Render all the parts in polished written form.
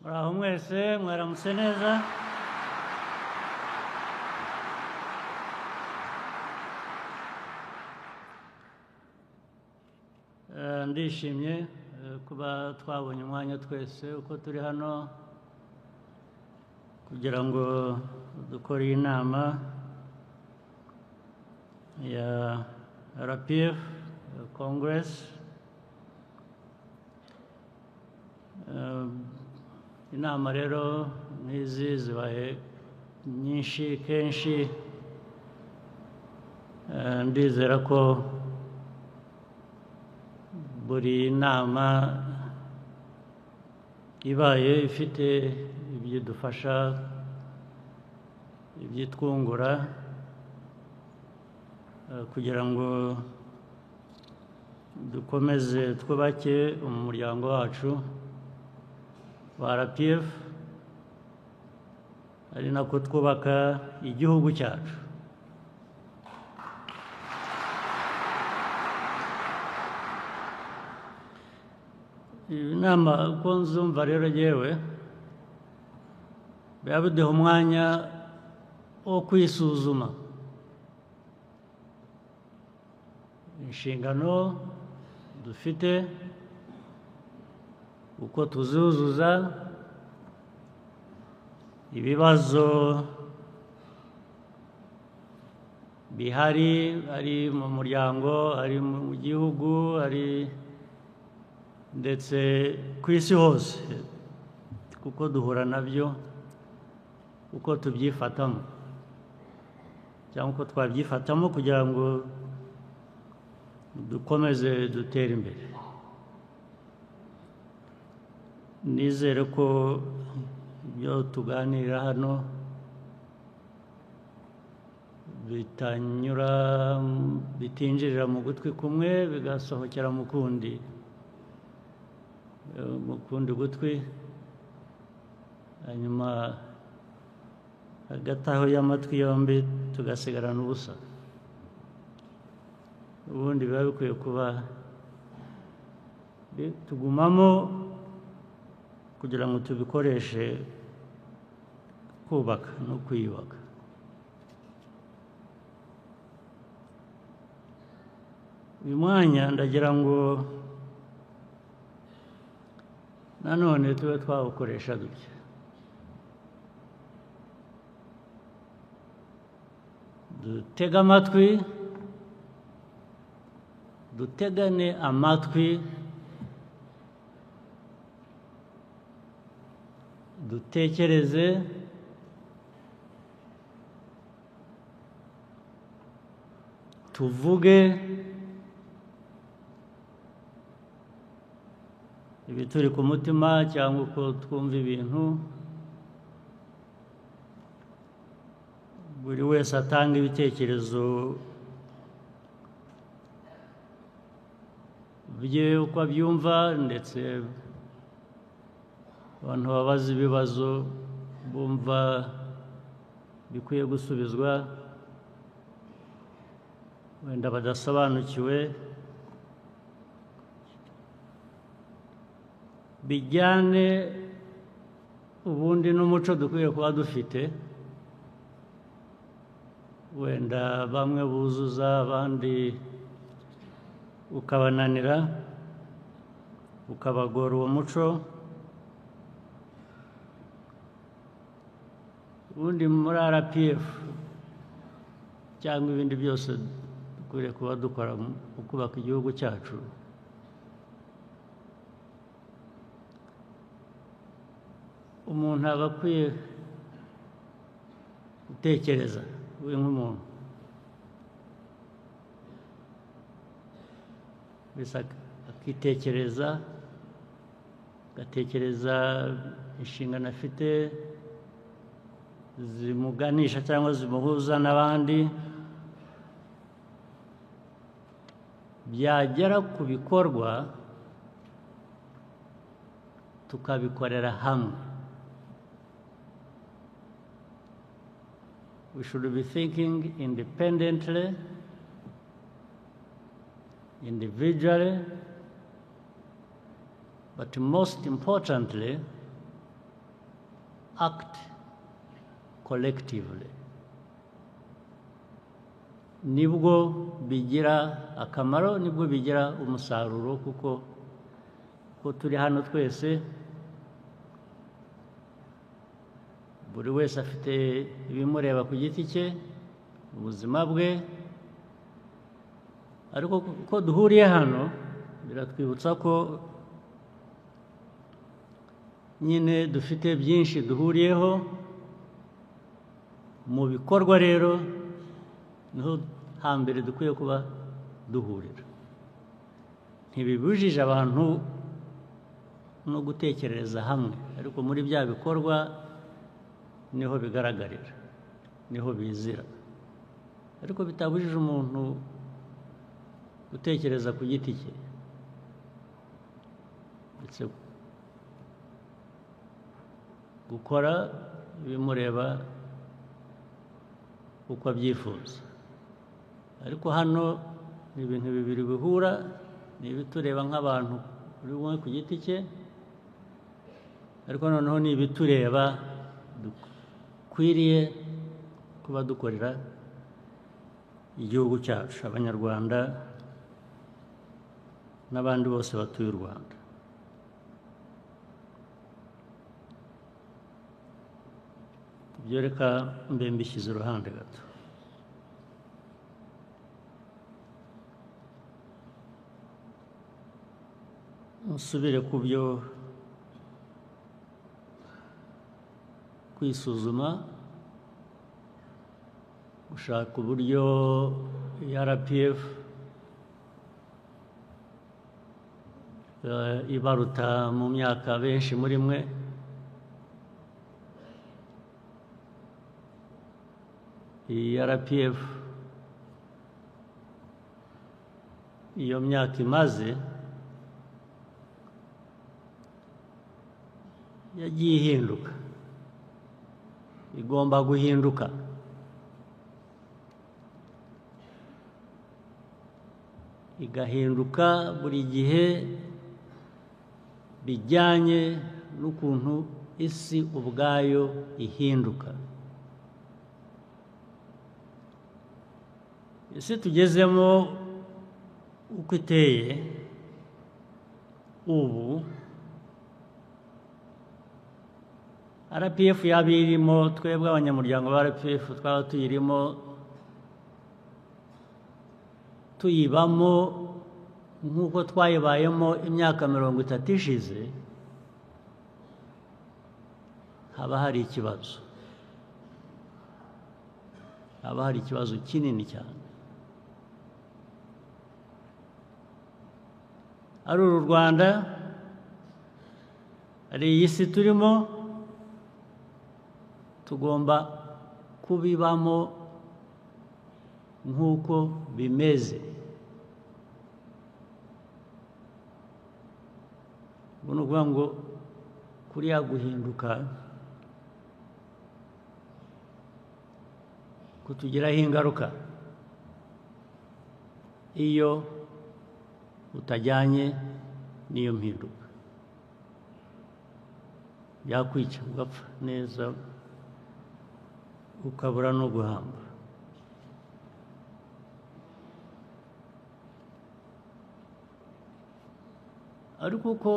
Muraho mwese mwaramutse neza. Ndishimye kuba twabonye umwanya twese uko turi hano kugira ngo dukore iyi nama ya RPF Congress. Inama rero nk'izi zibaye nyinshi kenshi, ndizera ko buri nama ibaye ifite ibyidufasha, ibyitwungura kugira ngo dukomeze twubake umuryango wacu wa RPF, ari nako twubaka igihugu cyacu. Inama uko nzumva rero yewe biba biduha umwanya wo kwisuzuma inshingano dufite, uko tuzuzuza, ibibazo bihari ari mu muryango, ari mu gihugu, ari ndetse ku isi hose, kuko duhura nabyo, uko tubyifatamo cyangwa uko twabyifatamo kugira ngo dukomeze dutere imbere. Nizere ko ibyo tuganira hano bitinjirira mu gutwi kumwe bigasohokera mu kundi gutwi, hanyuma hagati aho y'amatwi yombi tugasigarana ubusa. Ubundi biba bikwiye kuba tugumamo kugira ngo tubikoreshe kubaka no kwiyubaka. Uyu mwanya ndagira ngo nanone tube twawukoresha dutya, dutega amatwi, dutegane amatwi, dutekereze, tuvuge ibituri ku mutima cyangwa uko twumva ibintu. Buri wese atanga ibitekerezo bye uko abyumva, ndetse abantu babaza ibibazo bumva bikwiye gusubizwa, wenda badasobanukiwe, bijyane ubundi n'umuco dukwiye kuba dufite. Wenda bamwe buzuza, abandi ukabananira, ukabagora uwo muco. Ubundi muri RPF cyangwa ibindi byose dukwiriye kuba dukora mu kubaka igihugu cyacu, umuntu aba akwiye gutekereza we nk'umuntu, wese akitekereza, agatekereza inshingano afite zimuganisha cyangwa zimuhuza n'abandi, byagera ku bikorwa tukabikorera hamwe. We should be thinking independently, individually, but most importantly, act collectively nibwo bigira akamaro, nibwo bigira umusaruro, kuko ko turi hano twese buri wese afite ibimureba ku giti cye, ubuzima bwe, ariko ko duhuriye hano biratwibutsa ko nyine dufite byinshi duhuriyeho. Mu bikorwa rero niho hambere dukwiye kuba duhurira. Ntibibujije abantu no gutekereza hamwe, ariko muri bya bikorwa niho bigaragarira, niho bizira, ariko bitabujije umuntu gutekereza ku giti cye ndetse gukora ibimureba uko abyifuza. Ariko hano ni ibintu bibiri bihura, ni ibitureba nk'abantu buri umwe ku giti cye, ariko noneho ni ibitureba dukwiriye kuba dukorera igihugu cyacu, Abanyarwanda n'abandi bose batuye u Rwanda. Ibyo reka mbe mbishyize iruhande gato. Musubire ku byo kwisuzuma, gushaka uburyo RPF ibaruta mu myaka benshi muri mwe, iyi RPF iyo myaka imaze yagiye ihinduka, igomba guhinduka. Igahinduka buri gihe bijyanye n'ukuntu isi ubwayo ihinduka. Isi tugezemo uko iteye ubu, RPF yaba irimo, twebwe abanyamuryango ba RPF twaba tuyirimo, tuyibamo nk'uko twayibayemo imyaka 30 ishize, haba hari ikibazo, haba hari ikibazo kinini cyane. Ari uru Rwanda, ari iyi si turimo, tugomba kubibamo nk'uko bimeze. Ubwo ni ukuvuga ngo kuriya guhinduka kutugiraho ingaruka iyo utajyanye n'iyo mpinduka, byakwica ugapfa neza ukabura no guhamba. Ariko uko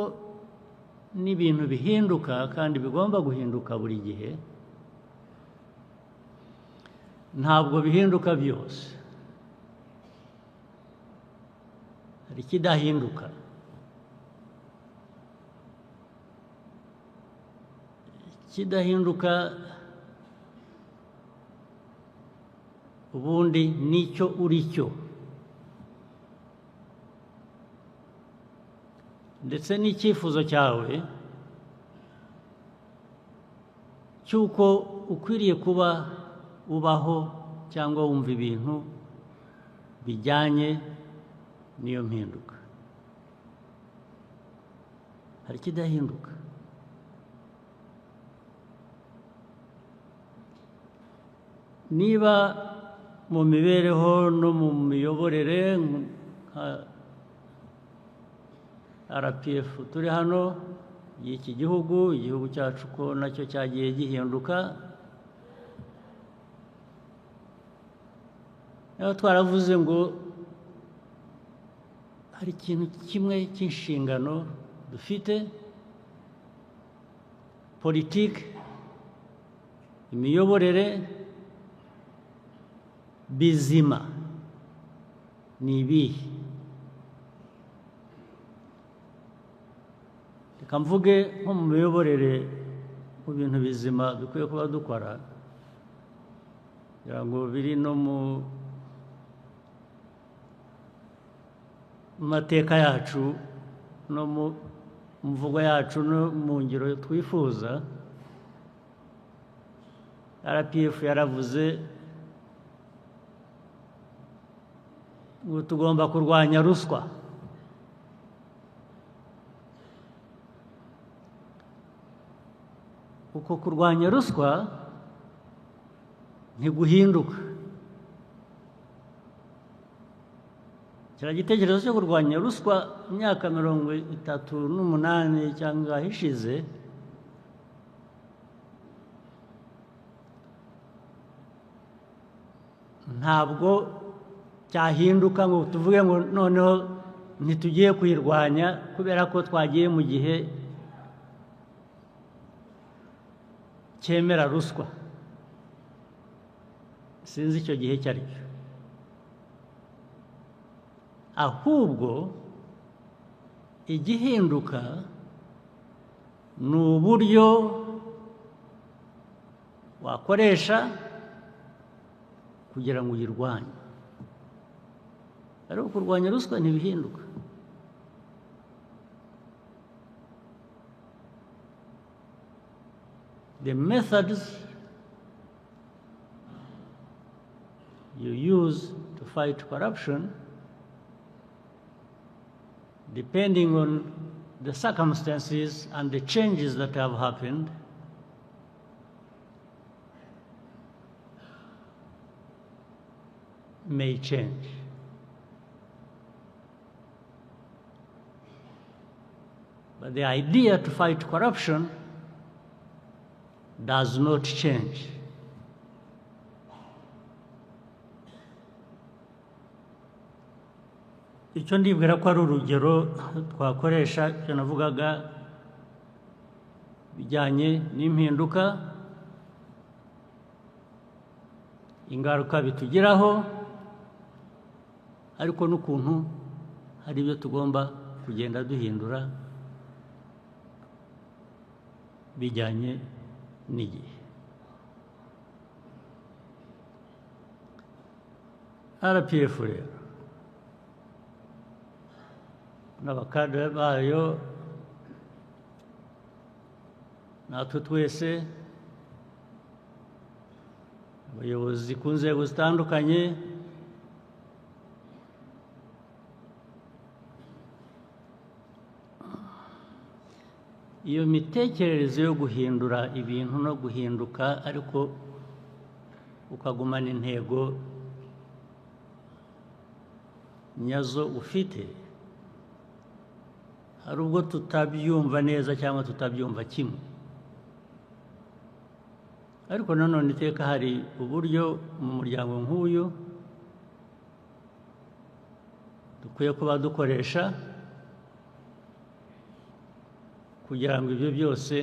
n'ibintu bihinduka kandi bigomba guhinduka buri gihe, ntabwo bihinduka byose, hari ikidahinduka. Ikidahinduka ubundi nicyo uri cyo, ndetse n'icyifuzo cyawe cy'uko ukwiriye kuba ubaho cyangwa wumva ibintu bijyanye n'iyo mpinduka. Hari ikidahinduka. Niba mu mibereho no mu miyoborere nka RPF turi hano, y'iki gihugu, igihugu cyacu ko nacyo cyagiye gihinduka. Niba twaravuze ngo hari ikintu kimwe cy'inshingano dufite, politiki, imiyoborere bizima ni ibihe? Reka mvuge nko mu miyoborere, mu bintu bizima dukwiye kuba dukora, kugira ngo biri no mu mateka yacu no mu mvugo yacu no mu ngiro twifuza. RPF yaravuze ngo tugomba kurwanya ruswa. Uko kurwanya ruswa ntiguhinduka. Kiriya gitekerezo cyo kurwanya ruswa imyaka 38 cyangwa ishize, ntabwo cyahinduka ngo tuvuge ngo noneho ntitugiye kuyirwanya kubera ko twagiye mu gihe cyemera ruswa. Sinzi icyo gihe cyari cyo. Ahubwo igihinduka ni uburyo wakoresha kugira ngo uyirwanye. Ariko kurwanya ruswa ntibihinduka. The methods you use to fight corruption, depending on the circumstances and the changes that have happened, may change. But the idea to fight corruption does not change. Icyo ndibwira ko ari urugero twakoresha, icyo navugaga bijyanye n'impinduka, ingaruka bitugiraho, ariko n'ukuntu hari ibyo tugomba kugenda duhindura bijyanye n'igihe. RPF rero n'abakadre bayo natwe twese abayobozi ku nzego zitandukanye iyo mitekerereze yo guhindura ibintu no guhinduka ariko ukagumana intego nyazo ufite, hari ubwo tutabyumva neza cyangwa tutabyumva kimwe, ariko nanone iteka hari uburyo mu muryango nk'uyu dukwiye kuba dukoresha kugira ngo ibyo byose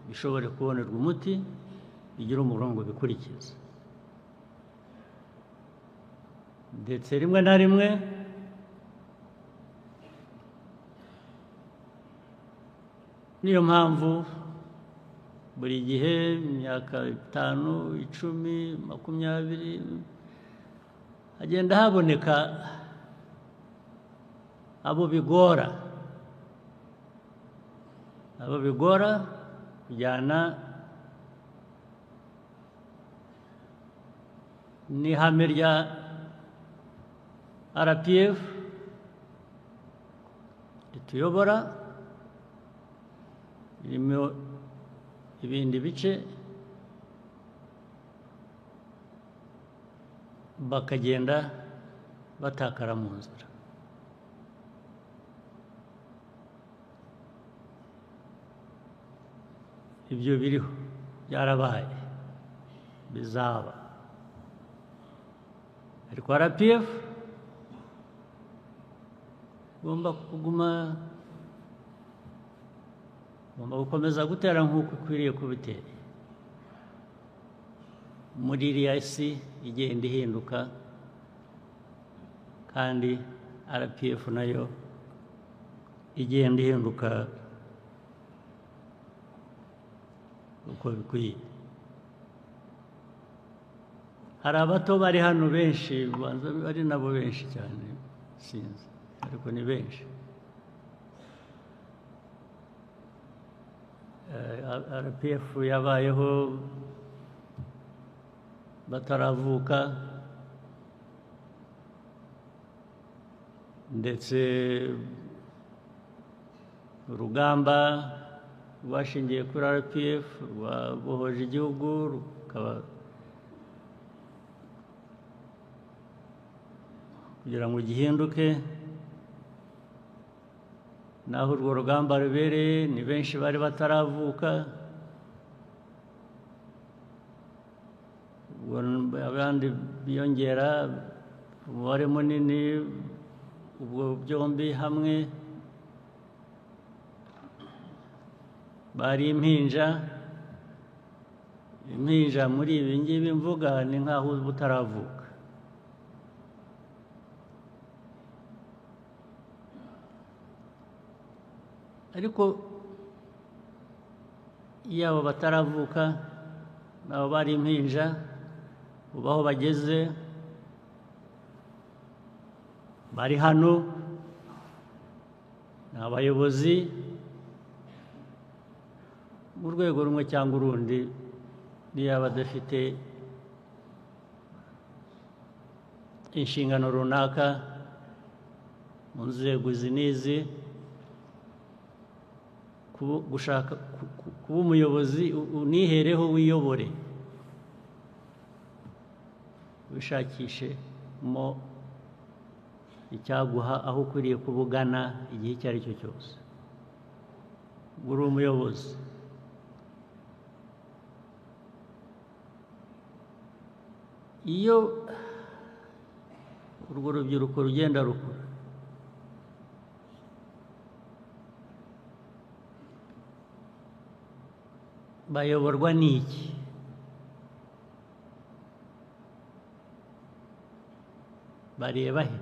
bishobore kubonerwa umuti, bigire umurongo bikurikiza. Ndetse rimwe na rimwe niyo mpamvu buri gihe imyaka 5, 10, 20 hagenda haboneka abo bigora kujyana n'ihame rya RPF rituyobora, ririmo ibindi bice, bakagenda batakara mu nzira. ibyo biriho byarabaye bizaba, ariko RPF igomba gukomeza gutera nk'uko ikwiriye kubitera muri iriya si igenda ihinduka, kandi RPF nayo igenda ihinduka uko bikwiye. Hari abato bari hano benshi, bari nabo benshi cyane sinzi, ariko ni benshi. RPF yabayeho bataravuka, ndetse urugamba rwashingiye kuri RPF rwabohoje igihugu rukaba kugira ngo gihinduke. Naho urwo rugamba rubereye ni benshi bari bataravuka, abandi biyongera umubare munini, ubwo byombi hamwe bari impinja muri ibi ngibi mvuga ni nk'aho butaravuka. Ariko iyo abo bataravuka nabo bari impinja, ubu aho bageze bari hano, ni abayobozi mu rwego rumwe cyangwa urundi, niyo badafite inshingano runaka mu nzego izi n'izi, gushaka kuba umuyobozi unihereho wiyobore, wishakishemo icyaguha aho ukwiriye kubugana igihe icyo ari cyo cyose. Uri umuyobozi, iyo urwo rubyiruko rugenda rukura, bayoborwa n'iki? Bareba he?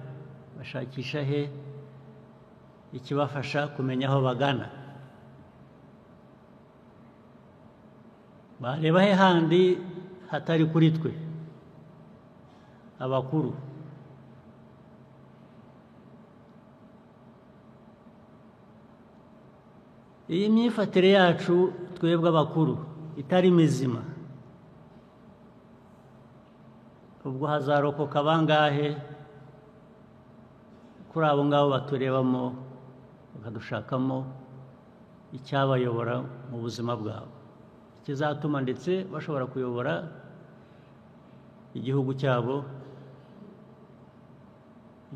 Bashakisha he ikibafasha kumenya aho bagana? Bareba he handi hatari kuri twe abakuru? Iyi myifatire yacu twebwe abakuru itari mizima, ubwo hazarokoka bangahe kuri abo ngabo baturebamo bakadushakamo icyabayobora mu buzima bwabo, ikizatuma ndetse bashobora kuyobora igihugu cyabo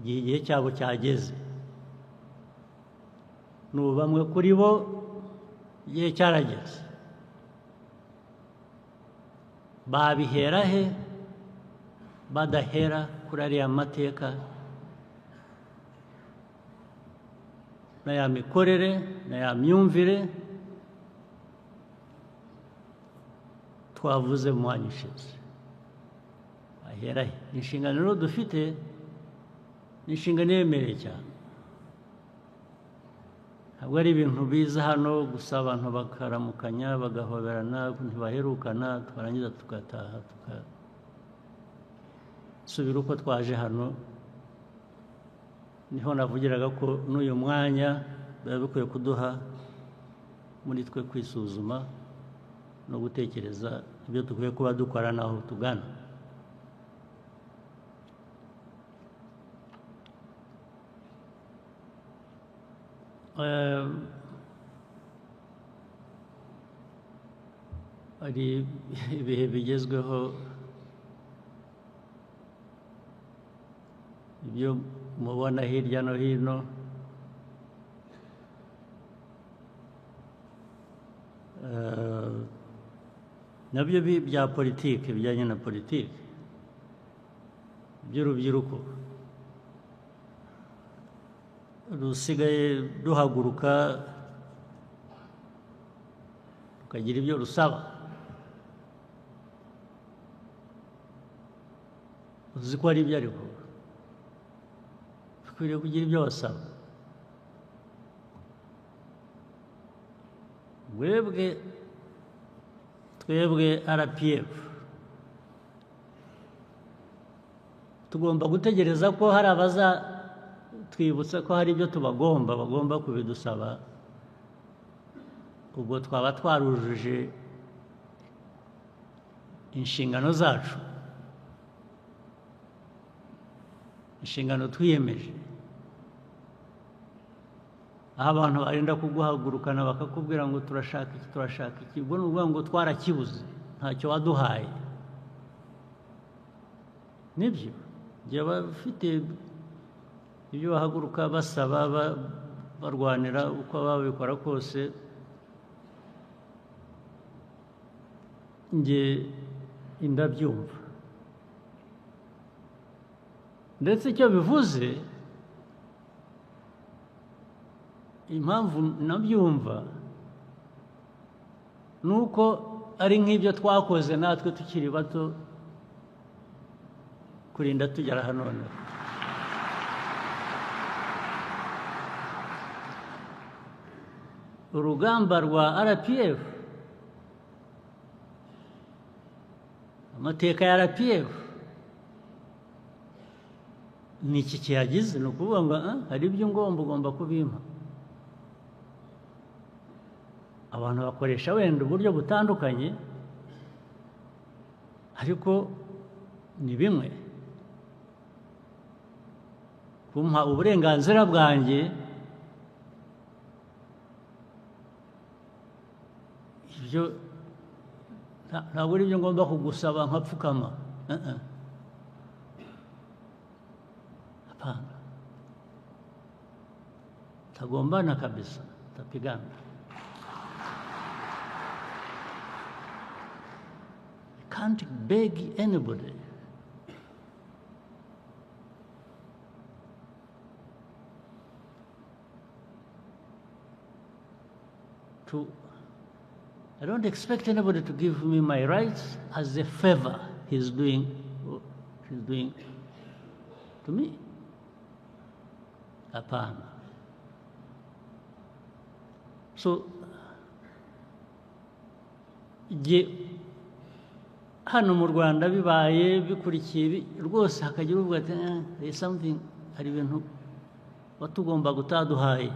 igihe cyabo cyageze. N'ubu bamwe kuri bo igihe cyarageze, babihera he badahera kuri ariya mateka na ya mikorere na ya myumvire twavuze mu mwanya ushize? Bahera he? Inshingano rero dufite ni inshingano iremereye cyane, ntabwo ari ibintu biza hano gusa abantu bakaramukanya bagahoberana ntibaherukana, twarangiza tugataha tugasubira uko twaje hano. Niho navugiraga ko n'uyu mwanya biba bikwiye kuduha muri twe kwisuzuma no gutekereza ibyo dukwiye kuba dukora n'aho tugana. Hari ibihe bigezweho, ibyo mubona hirya no hino, nabyo bya politiki bijyanye na politiki by'urubyiruko rusigaye duhaguruka rukagira ibyo rusaba. uzi ko ari ibyo ariko ukwiriye kugira ibyo wasaba. twebwe RPF tugomba gutegereza ko hari twibutsa ko hari ibyo bagomba kubidusaba, ubwo twaba twarujuje inshingano zacu, inshingano twiyemeje. aho abantu barinda kuguhagurukana bakakubwira ngo turashaka iki, ubwo ni ukuvuga ngo twarakibuze, ntacyo waduhaye. nibyo igihe bafite ibyo bahaguruka basaba barwanira uko babikora kose, njye ndabyumva. ndetse icyo bivuze, impamvu nabyumva ni uko ari nk'ibyo twakoze natwe tukiri bato kurinda tugera hano. urugamba rwa RPF, amateka ya RPF ni iki kiyagize. ni ukuvuga ngo hari ibyo ugomba kubimpa. abantu bakoresha wenda uburyo butandukanye, ariko ni bimwe. kumpa uburenganzira bwanjye, ibyo ntabwo ari byo ngomba kugusaba nkapfukama. hapana, tagombana kabisa, tapigana. Can't beg anybody I don't expect anybody to give me my rights as a favor she's doing to me. Hapana. So hano mu Rwanda bibaye bikurikiye rwose hakagira uvuga ati there is something, hari ibintu watugomba gutaduhaye,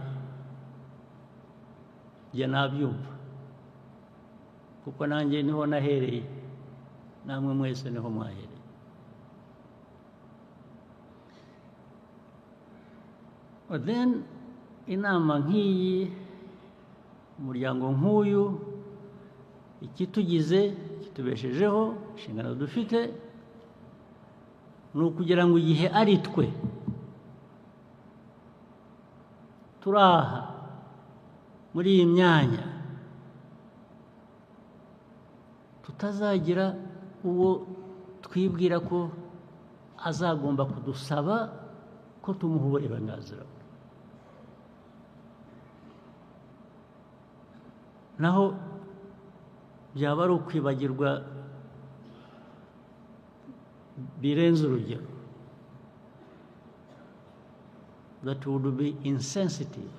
njye nabyumva kuko nanjye niho nahereye, namwe mwese niho mwahereye. But then inama nk'iyi, umuryango nk'uyu, ikitugize kitubeshejeho, inshingano dufite ni ukugira ngo igihe ari twe turaha muri iyi myanya, tutazagira uwo twibwira ko azagomba kudusaba ko tumuha uburenganzira. naho byaba ari ukwibagirwa birenze urugero. That would be insensitive.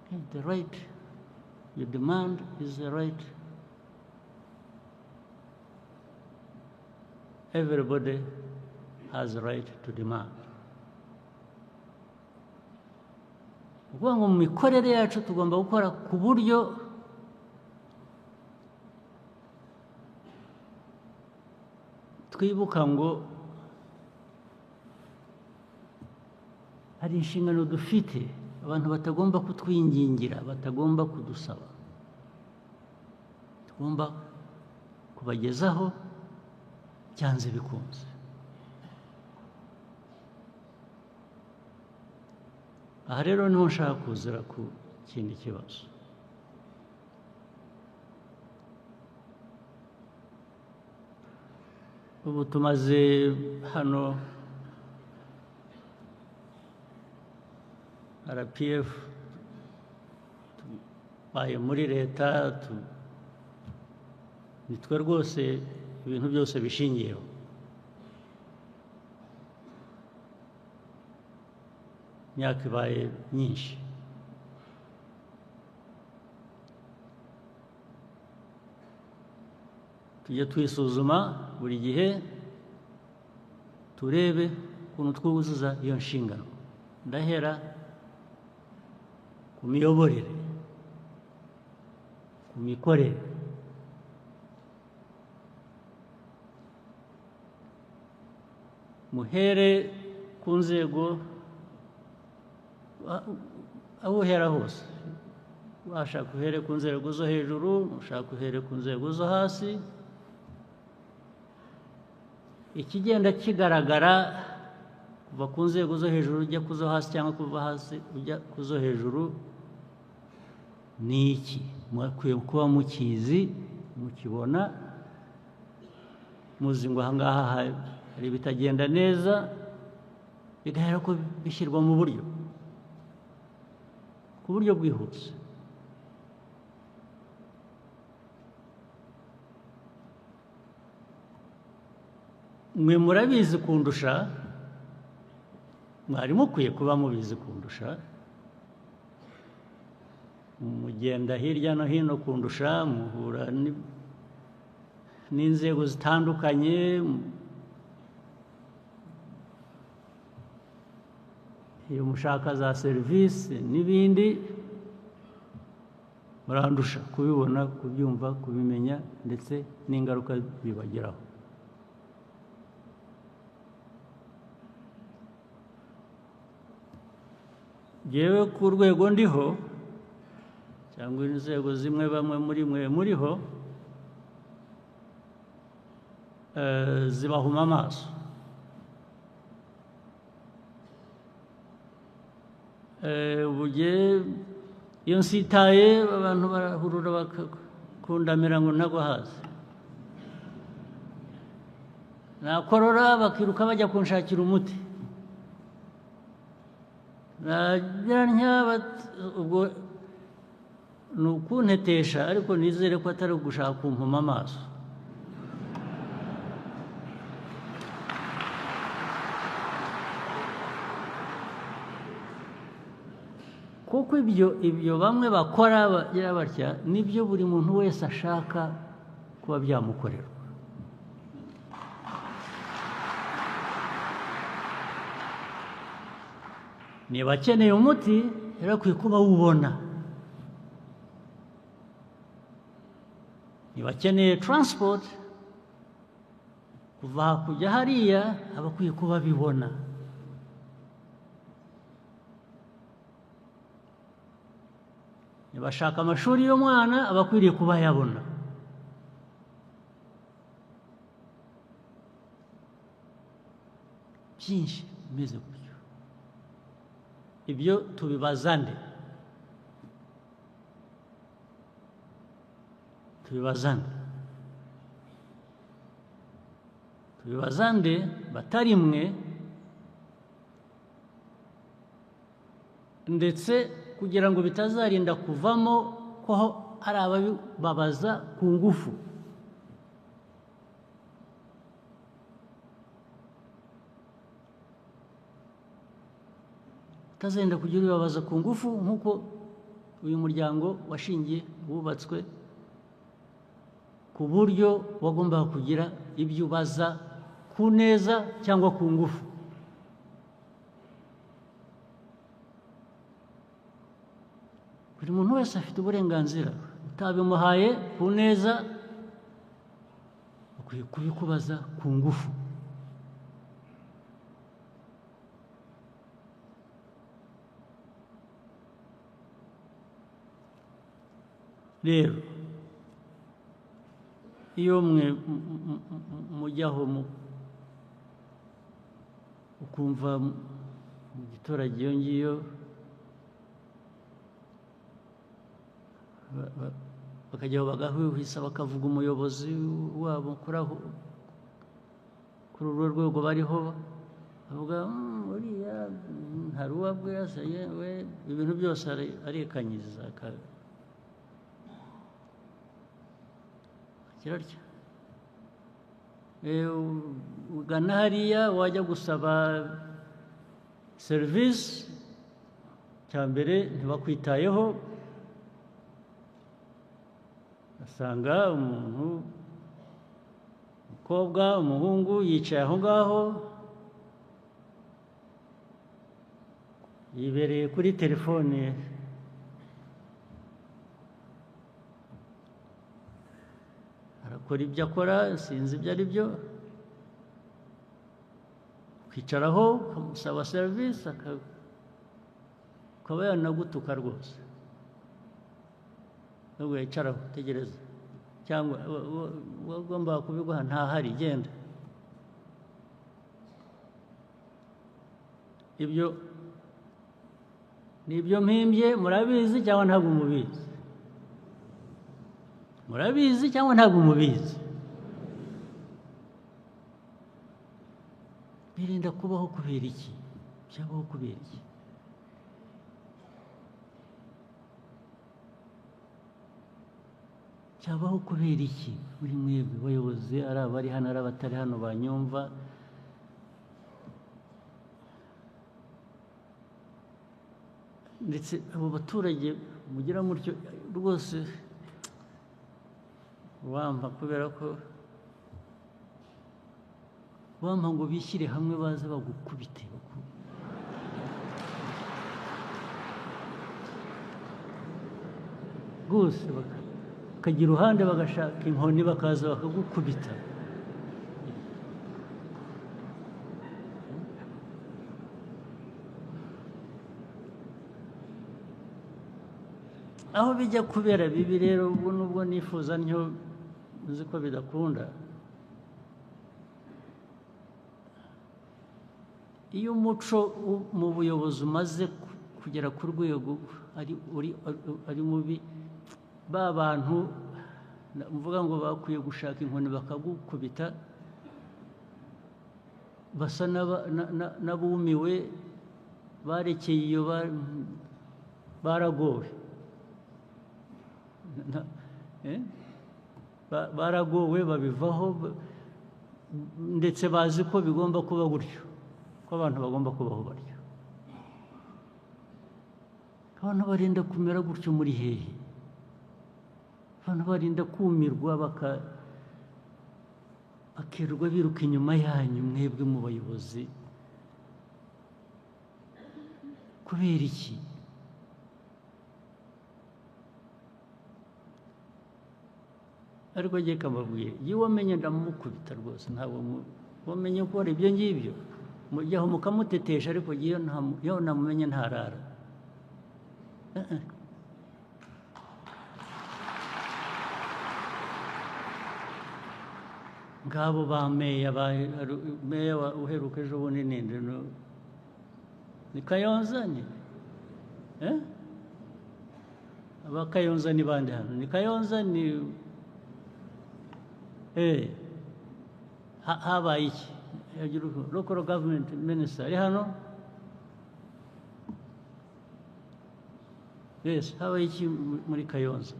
Okay, the right you demand is the right everybody has a right to demand. ukuvuga ngo mu mikorere yacu tugomba gukora ku buryo twibuka ngo hari inshingano dufite, abantu batagomba kutwingingira, batagomba kudusaba, tugomba kubagezaho byanze bikunze. aha rero niho nshaka kuzira ku kindi kibazo. Ubu tumaze hano RPF tubaye muri leta, nitwe rwose ibintu byose bishingiyeho. Imyaka ibaye myinshi. Tujye twisuzuma buri gihe turebe ukuntu twuzuza iyo nshingano. Ndahera ku miyoborere, ku mikorere, muhere ku nzego aho uhera hose. Washaka uhere ku nzego zo hejuru, ushaka uhere ku nzego zo hasi. Ikigenda kigaragara kuva ku nzego zo hejuru ujya ku zo hasi cyangwa kuva hasi ujya ku zo hejuru ni iki? Mukwiye kuba mukizi, mukibona, muzi ngo aha ngaha hari ibitagenda neza, bigahera ko bishyirwa mu buryo, ku buryo bwihuse. Mwe murabizi kundusha, mwari mukwiye kuba mubizi kundusha, mugenda hirya no hino kundusha, muhura n'inzego zitandukanye, iyo mushaka za serivisi n'ibindi, murandusha kubibona, kubyumva, kubimenya, ndetse n'ingaruka bibageraho. Yewe ku rwego ndiho, cyangwa inzego zimwe bamwe muri mwe muriho, zibahuma amaso. Iyo nsitaye abantu barahurura bakundamira ngo ntagwa hasi. Nakorora bakiruka bajya kunshakira umuti. Ubwo ni ukuntetesha, ariko nizere ko atari ugushaka kumpuma amaso. Kuko ibyo bamwe bakora bagira batya nibyo buri muntu wese ashaka kuba byamukorerwa. Niba akeneye umuti rero akwiye kuba awubona. Niba akeneye transport kuva kujya hariya, aba akwiye kuba abibona. Niba ashaka amashuri y'umwana, aba akwiriye kuba ayabona. Byinshi bimeze gutyo. Ibyo tubibaza nde? Tubibaza nde batari mwe, ndetse kugira ngo bitazarinda kuvamo ko hari abababaza ku ngufu. Utazenda kugira ubibabaza ku ngufu, nk'uko uyu muryango washingiye wubatswe, ku buryo wagombaga kugira ibyo ubaza ku neza cyangwa ku ngufu. Buri muntu wese afite uburenganzira. Utabimuhaye ku neza, ukwiye kubikubaza ku ngufu. Rero iyo mwe mujyaho ukumva mu giturage iyo ngiyo bakajyaho bagahwihwisa bakavuga umuyobozi wabo kuri urwo rwego bariho bavuga uriya hari uwabwira se yewe ibintu byose arikanyiza kirarya ugana hariya wajya gusaba serivisi cya mbere ntibakwitayeho asanga umuntu umukobwa umuhungu yicaye aho ngaho yibereye kuri telefone arakora ibyo akora sinzi ibyo ari byo kwicaraho ukamusaba serivisi akaba yanagutuka rwose nubwo yicaraho tegereza cyangwa wagomba kubiguha ntahari genda ibyo nibyo mpimbye murabizi cyangwa ntabwo mubizi murabizi cyangwa ntabwo mubizi birinda kubaho kubera iki byabaho kubera iki cyabaho kubera iki buri mwebwe bayobozi ari abari hano ari abatari hano banyumva ndetse abo baturage mugira mutyo rwose wampa kubera ko wampa ngo bishyire hamwe baze bagukubite rwose bakagira uruhande bagashaka inkoni bakaza bakagukubita aho bijya kubera bibi rero ubwo nubwo nifuza ntyo uzi ko bidakunda iyo umuco mu buyobozi umaze kugera ku rwego ari mubi ba bantu mvuga ngo bakwiye gushaka inkoni bakagukubita basa n'abumiwe barekeye iyo baragowe baragowe babivaho ndetse bazi ko bigomba kuba gutyo ko abantu bagomba kubaho batyo abantu barinda kumera gutyo muri hehe abantu barinda kumirwa bakirirwa biruka inyuma yanyu mwebwe mu bayobozi kubera iki ariko ngiye kamabwiye iyo wamenye ndamukubita rwose ntabwo wamenye gukora ibyo ngibyo mujyaho mukamutetesha ariko iyo namumenye ntarara ngabo ba meya uheruka ejo bundi ninde ni Kayonza ni aba Kayonza ni bande hano ni Kayonza ni habaye iki local government minister ari hano yes habaye iki muri Kayonza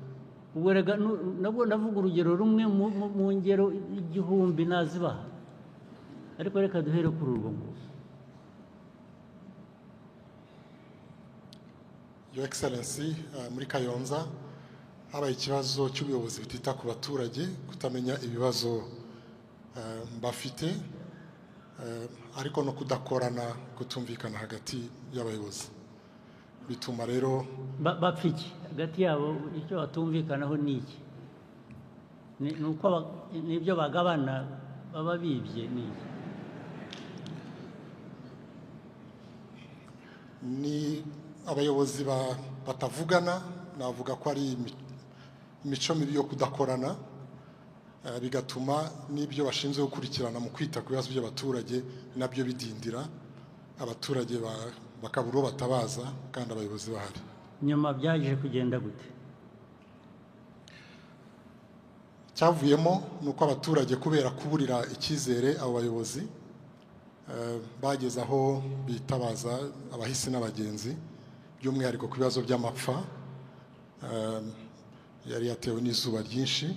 ubwo rega nabwo ndavuga urugero rumwe mu ngero igihumbi nazibaha ariko reka duhere kuri urwo ngo Your Excellency muri Kayonza habaye ikibazo cy'ubuyobozi butita ku baturage kutamenya ibibazo bafite ariko no kudakorana kutumvikana hagati y'abayobozi bituma rero bapfiki hagati yabo icyo batumvikanaho ni iki nuko nibyo bagabana baba bibye ni iki ni abayobozi batavugana navuga ko ari imico mibi yo kudakorana bigatuma n'ibyo bashinzwe gukurikirana mu kwita ku bibazo by'abaturage nabyo bidindira abaturage bakabura uwo batabaza kandi abayobozi bahari nyuma byaje kugenda gute cyavuyemo nuko abaturage kubera kuburira icyizere abo bayobozi bageze aho bitabaza abahisi n'abagenzi by'umwihariko ku bibazo by'amapfa yari yatewe n'izuba ryinshi.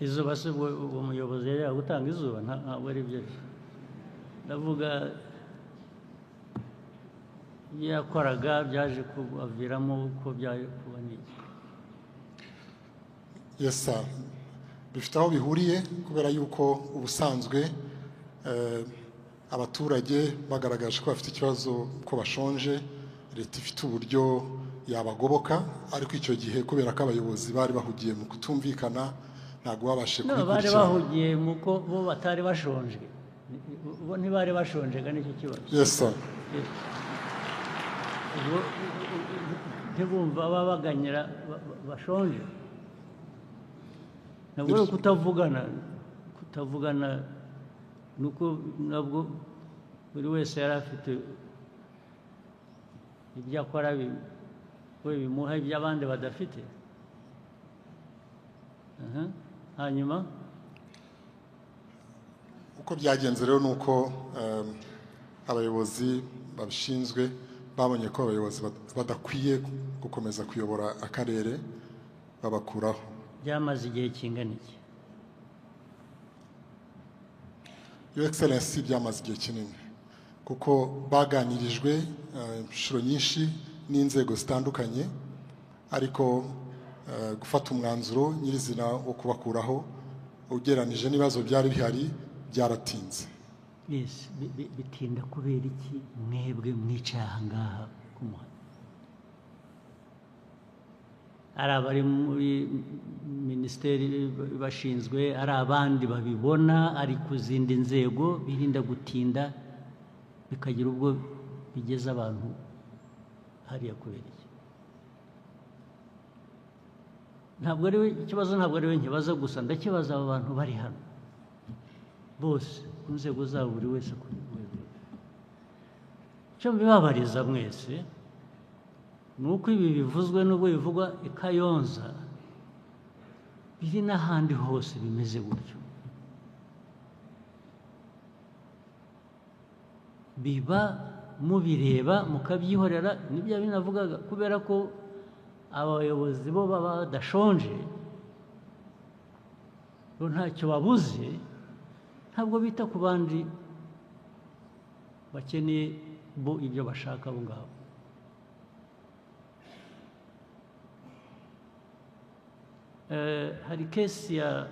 Izuba se uwo muyobozi yari gutanga izuba ntabwo ari byo ndavuga yakoraga byaje kubaviramo uko byaje kuba n'iki. Yes sir, bifite aho bihuriye kubera yuko ubusanzwe abaturage bagaragaje ko bafite ikibazo ko bashonje, leta ifite uburyo yabagoboka, ariko icyo gihe kubera ko abayobozi bari bahugiye mu kutumvikana ntabwo babashe kubikurikirana. Bari bahugiye mu ko bo batari bashonje, bo ntibari bashonjega nicyo kibazo. Yes sir. Ntibumva babaganyira bashonje, ntabwo ari kutavugana nuko nabwo buri wese yari afite ibyo akora we bimuha ibyo abandi badafite. Hanyuma uko byagenze rero nuko abayobozi babishinzwe babonye ko abayobozi badakwiye gukomeza kuyobora akarere babakuraho. Byamaze igihe kingana iki? Your Excellency, byamaze igihe kinini kuko baganirijwe inshuro nyinshi n'inzego zitandukanye, ariko gufata umwanzuro nyirizina wo kubakuraho ugeranije n'ibibazo byari bihari byaratinze. Yes, bitinda kubera iki mwebwe mwicaye aha ngaha ku muhanda? Ari abari muri minisiteri bashinzwe, ari abandi babibona, ari ku zindi nzego, birinda gutinda bikagira ubwo bigeze abantu hariya kubera iki? Ntabwo ari ikibazo, ntabwo ari we nkibaza gusa, ndakibaza aba bantu bari hano bose ku nzego zabo, buri wese ku rwego. Icyo mbibabariza mwese ni uko ibi bivuzwe n'ubwo bivugwa i Kayonza biri n'ahandi hose bimeze gutyo. Biba mubireba mukabyihorera, nibyo binavugaga, kubera ko abayobozi bo baba badashonje, ntacyo babuze, ntabwo bita ku bandi bakeneye bo ibyo bashaka abo ngabo. Hari kesi ya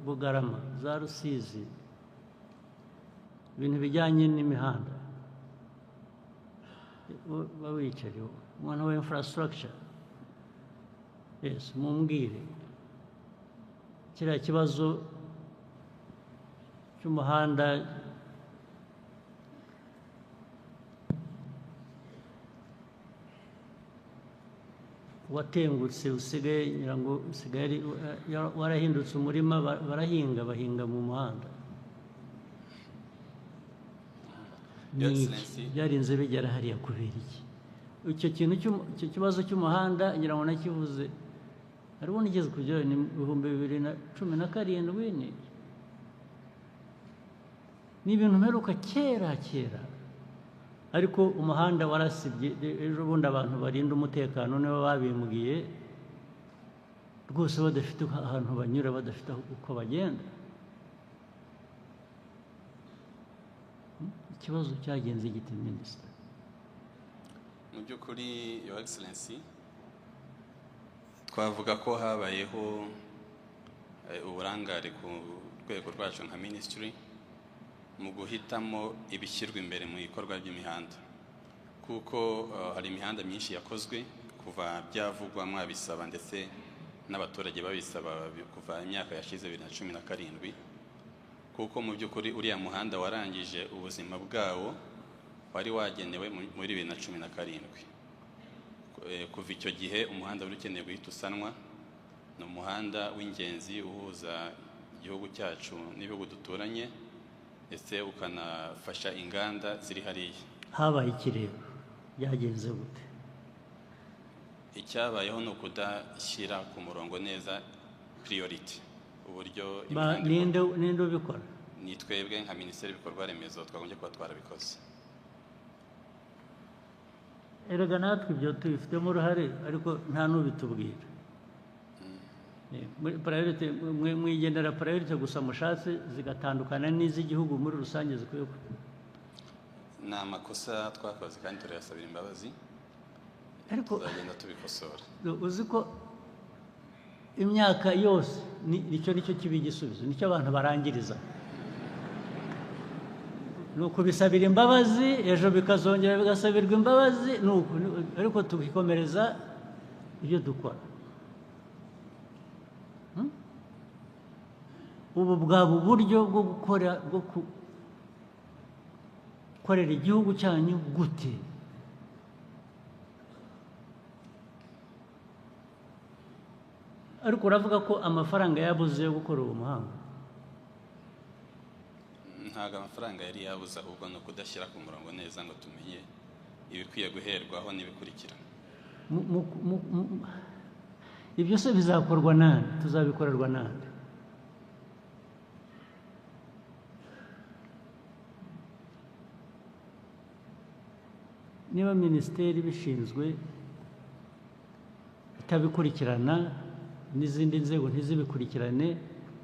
Bugarama za Rusizi, ibintu bijyanye n'imihanda, bawicariye umwana wa infrastructure. Yes, mumbwire kiriya kibazo cy'umuhanda watengutse, usigaye nyirango usigaye warahindutse umurima, bahinga mu muhanda. Byarinze bigera hariya kubera iki? Icyo kintu icyo kibazo cy'umuhanda nyirango nakivuze hari ubundi igeze kujya ni 2017 ni ibintu mperuka kera, ariko umuhanda warasibye. Ejo bundi abantu barinda umutekano nibo babimbwiye rwose, badafite ahantu banyura, badafite uko bagenda. Ikibazo cyagenze giti minisita? Mu by'ukuri Your Excellency, twavuga ko habayeho uburangare ku rwego rwacu nka ministry mu guhitamo ibishyirwa imbere mu ikorwa ry'imihanda, kuko hari imihanda myinshi yakozwe kuva byavugwa mwabisaba ndetse n'abaturage babisaba kuva imyaka yashize 2017, kuko mu by'ukuri uriya muhanda warangije ubuzima bwawo wari wagenewe muri 2017. Kuva icyo gihe umuhanda uri ukeneye guhita usanwa. Ni umuhanda w'ingenzi uhuza igihugu cyacu n'ibihugu duturanye, ese ukanafasha inganda ziri hariya. Habaye ikirego, byagenze gute? icyabayeho ni ukudashyira ku murongo neza priority uburyo ninde ubikora ni twebwe nka minisiteri y'ibikorwa remezo twagombye kuba twarabikoze. erega natwe ibyo tubifitemo uruhare ariko nta n'ubitubwira. Priority mwigendera priority gusa mushatse zigatandukana n'iz'igihugu muri rusange zikwiye. Ni amakosa twakoze kandi turayasabira imbabazi, ariko tuzagenda tubikosora. Uzi ko imyaka yose nicyo kiba igisubizo, nicyo abantu barangiriza, ni ukubisabira imbabazi ejo bikazongera bigasabirwa imbabazi, ariko tukikomereza ibyo dukora. Ubu bwaba uburyo bwo gukorera igihugu cyanyu gute? Ariko uravuga ko amafaranga yabuze yo gukora uwo muhanga? Ntabwo amafaranga yari yabuze, ahubwo ni ukudashyira ku murongo neza ngo tumenye ibikwiye guherwaho n'ibikurikira. Ibyo se bizakorwa nande? Tuzabikorerwa nande? Niba minisiteri bishinzwe itabikurikirana n'izindi nzego ntizibikurikirane,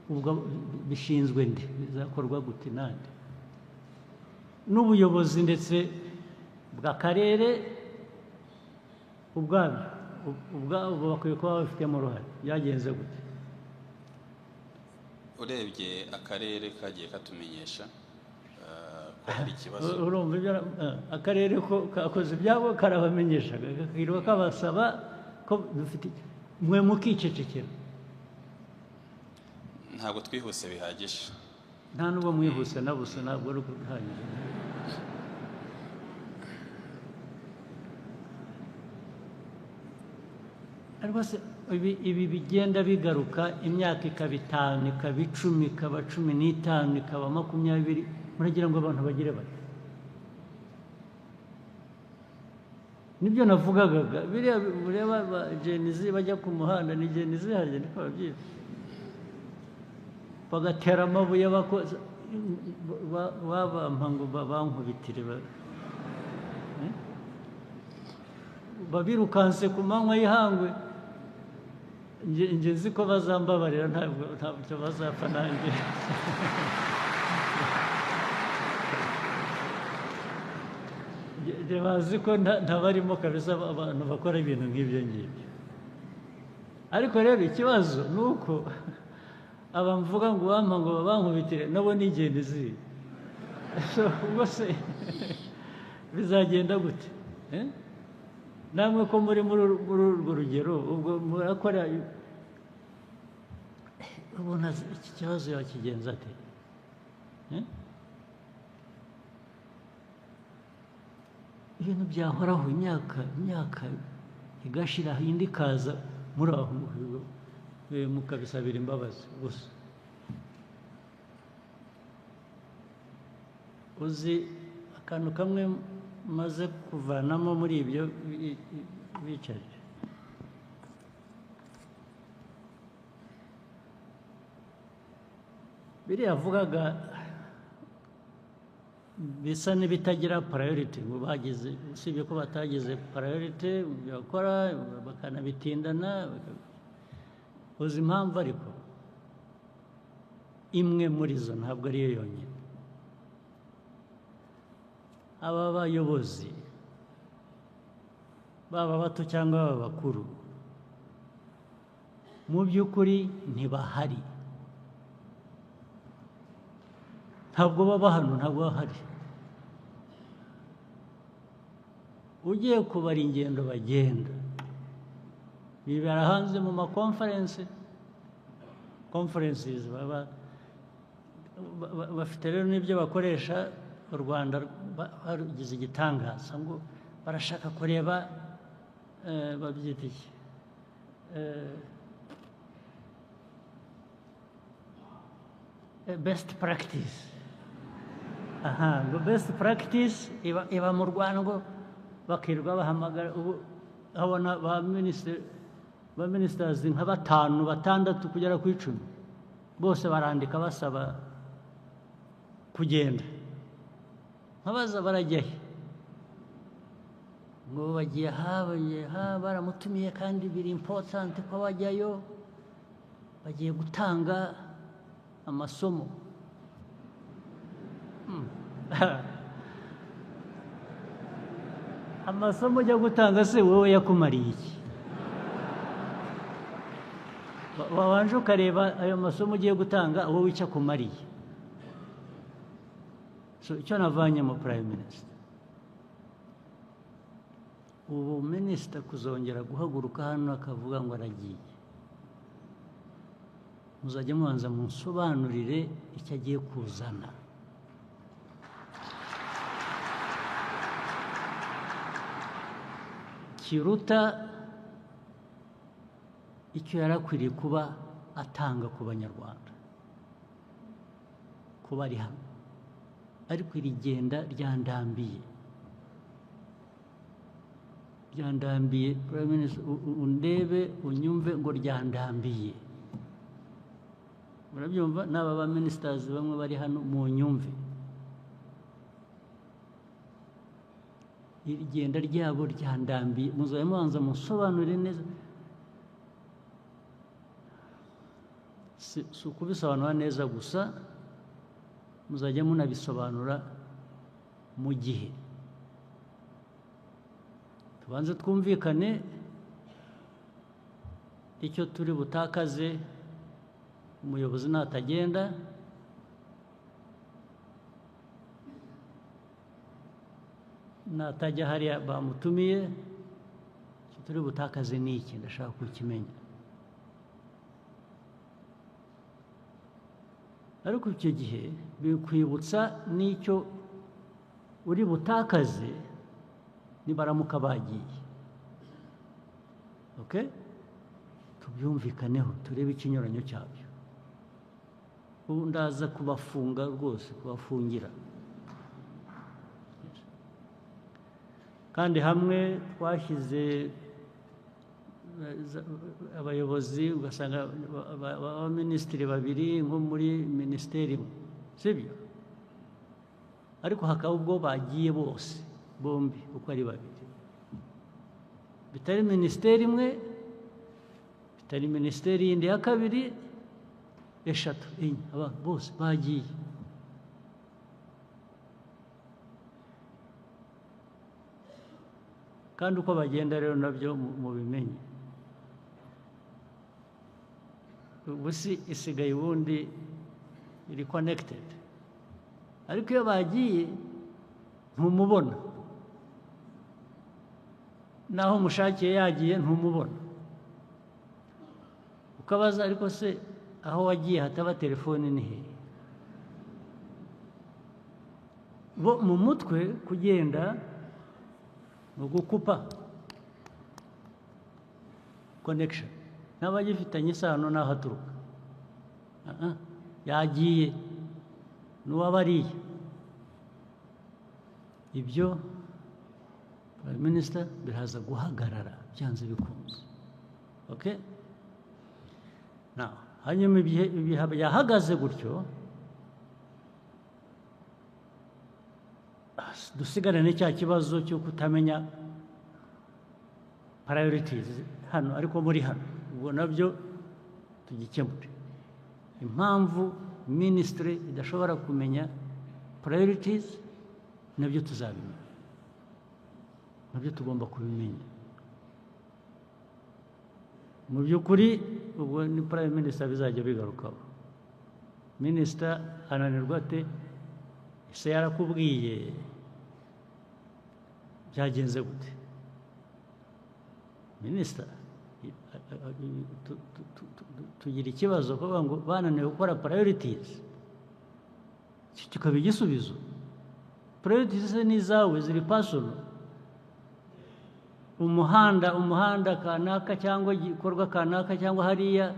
ubwo bishinzwe nde? Bizakorwa gute nande? N'ubuyobozi ndetse bw'akarere ubwabo bakwiye kuba babifitemo uruhare. Byagenze gute? Urebye akarere kagiye katumenyesha ko hari ikibazo. Urumva ibyo akarere ko kakoze ibyabo karabamenyesha, kakirirwa kabasaba ko dufite, mwe mukicecekera. Ntabwo twihuse bihagije. Nta n'ubwo mwihuse na busa, ntabwo ari ukuhagije. Ariko se ibi bigenda bigaruka, imyaka ikaba 5, ikaba 10, ikaba 15, ikaba 20, muragira ngo abantu bagire bati? Nibyo navugaga, biriya ureba Gen Z bajya ku muhanda, ni Gen Z harya niko babyita, bagatera amabuye bakoze babampa ngo bankubitire, babirukanse ku manywa y'ihangwe. Nge nzi ko bazambabarira, ntabwo bazapfa nanjye. Bazi ko ntabarimo kabisa abantu bakora ibintu nk'ibyo ngibyo. Ariko rero ikibazo ni uko abamvuga ngo bampa ngo bankubitire nabo ni Gen Z. Ubwo se bizagenda gute? Namwe ko muri urwo rugero, ubwo murakora, ubona iki kibazo yakigenza ate? Ibintu byahoraho imyaka igashira, indi ikaza, muri aho mukabisabira imbabazi gusa. Uzi akantu kamwe maze kuvanamo muri ibyo bicaje, biriya avugaga bisa n'ibitagira priority, ngo bagize, usibye ko batagize priority bakora bakanabitindana. Uzi impamvu? Ariko imwe muri zo, ntabwo ariyo yonyine. Aba bayobozi, baba bato cyangwa baba bakuru, mu by'ukuri ntibahari. Ntabwo baba hano, ntabwo bahari. Ugiye kubara ingendo bagenda, bibera hanze mu conferences, bafite rero n'ibyo bakoresha. U Rwanda barugize igitangaza, ngo barashaka kureba babyita iki, best practice. Ngo best practice iba mu Rwanda, ngo bakirirwa bahamagara. Ubu abona ba ministers nka 5 6 kugera ku 10 bose barandika basaba kugenda nkabaza barajyahe ngo bagiye baramutumiye kandi biri important ko bajyayo bagiye gutanga amasomo amasomo ujya gutanga se wowe yakumariye iki wabanje ukareba ayo masomo ugiye gutanga wowe icyo akumariye icyo navanye mu prime minister ubu minisita kuzongera guhaguruka hano akavuga ngo aragiye muzajya mubanza munsobanurire icyo agiye kuzana kiruta icyo yari akwiriye kuba atanga ku banyarwanda kuba ari hano ariko iri genda ryandambiye Prime Minister undebe unyumve ngo ryandambiye murabyumva n'aba ba ministers bamwe bari hano mu nyumve iri genda ryabo ryandambiye muzaye mubanza musobanurire neza si ukubisobanura neza gusa muzajya munabisobanura mu gihe tubanze twumvikane icyo turi butakaze umuyobozi natagenda natajya hariya bamutumiye icyo turi butakaze ni iki ndashaka kukimenya ariko icyo gihe bikwibutsa n'icyo uri butakaze nibaramuka bagiye okay tubyumvikaneho turebe ikinyuranyo cyabyo ubu ndaza kubafunga rwose kubafungira kandi hamwe twashyize abayobozi ugasanga abaminisitiri babiri nko muri minisiteri sibyo ariko hakaba ubwo bagiye bose bombi uko ari babiri bitari minisiteri imwe bitari minisiteri yindi ya kabiri 3 4 bose bagiye kandi uko bagenda rero nabyo mubimenye ubu si isigaye ubundi iri connected ariko iyo bagiye ntumubona naho mushakiye yagiye ntumubona ukabaza ariko se aho wagiye hataba telefone ni he bo mu mutwe kugenda no gukupa connection n'abagifitanye isano n'aho aturuka yagiye n'uwabariye ibyo Prime Minister biraza guhagarara byanze bikunze okay now hanyuma ibihe yahagaze gutyo dusigarane cya kibazo cyo kutamenya priorities hano ariko muri hano ubwo nabyo tugikemure impamvu ministry idashobora kumenya priorities nabyo tuzabimenya nabyo tugomba kubimenya mu by'ukuri ubwo ni Prime Minister bizajya bigarukaho Minister ananirwa ate ese yarakubwiye byagenze gute Minister tugira ikibazo kuvuga ngo bananiwe gukora priorities kikaba igisubizo priorities ni izawe ziri personal umuhanda kanaka cyangwa igikorwa kanaka cyangwa hariya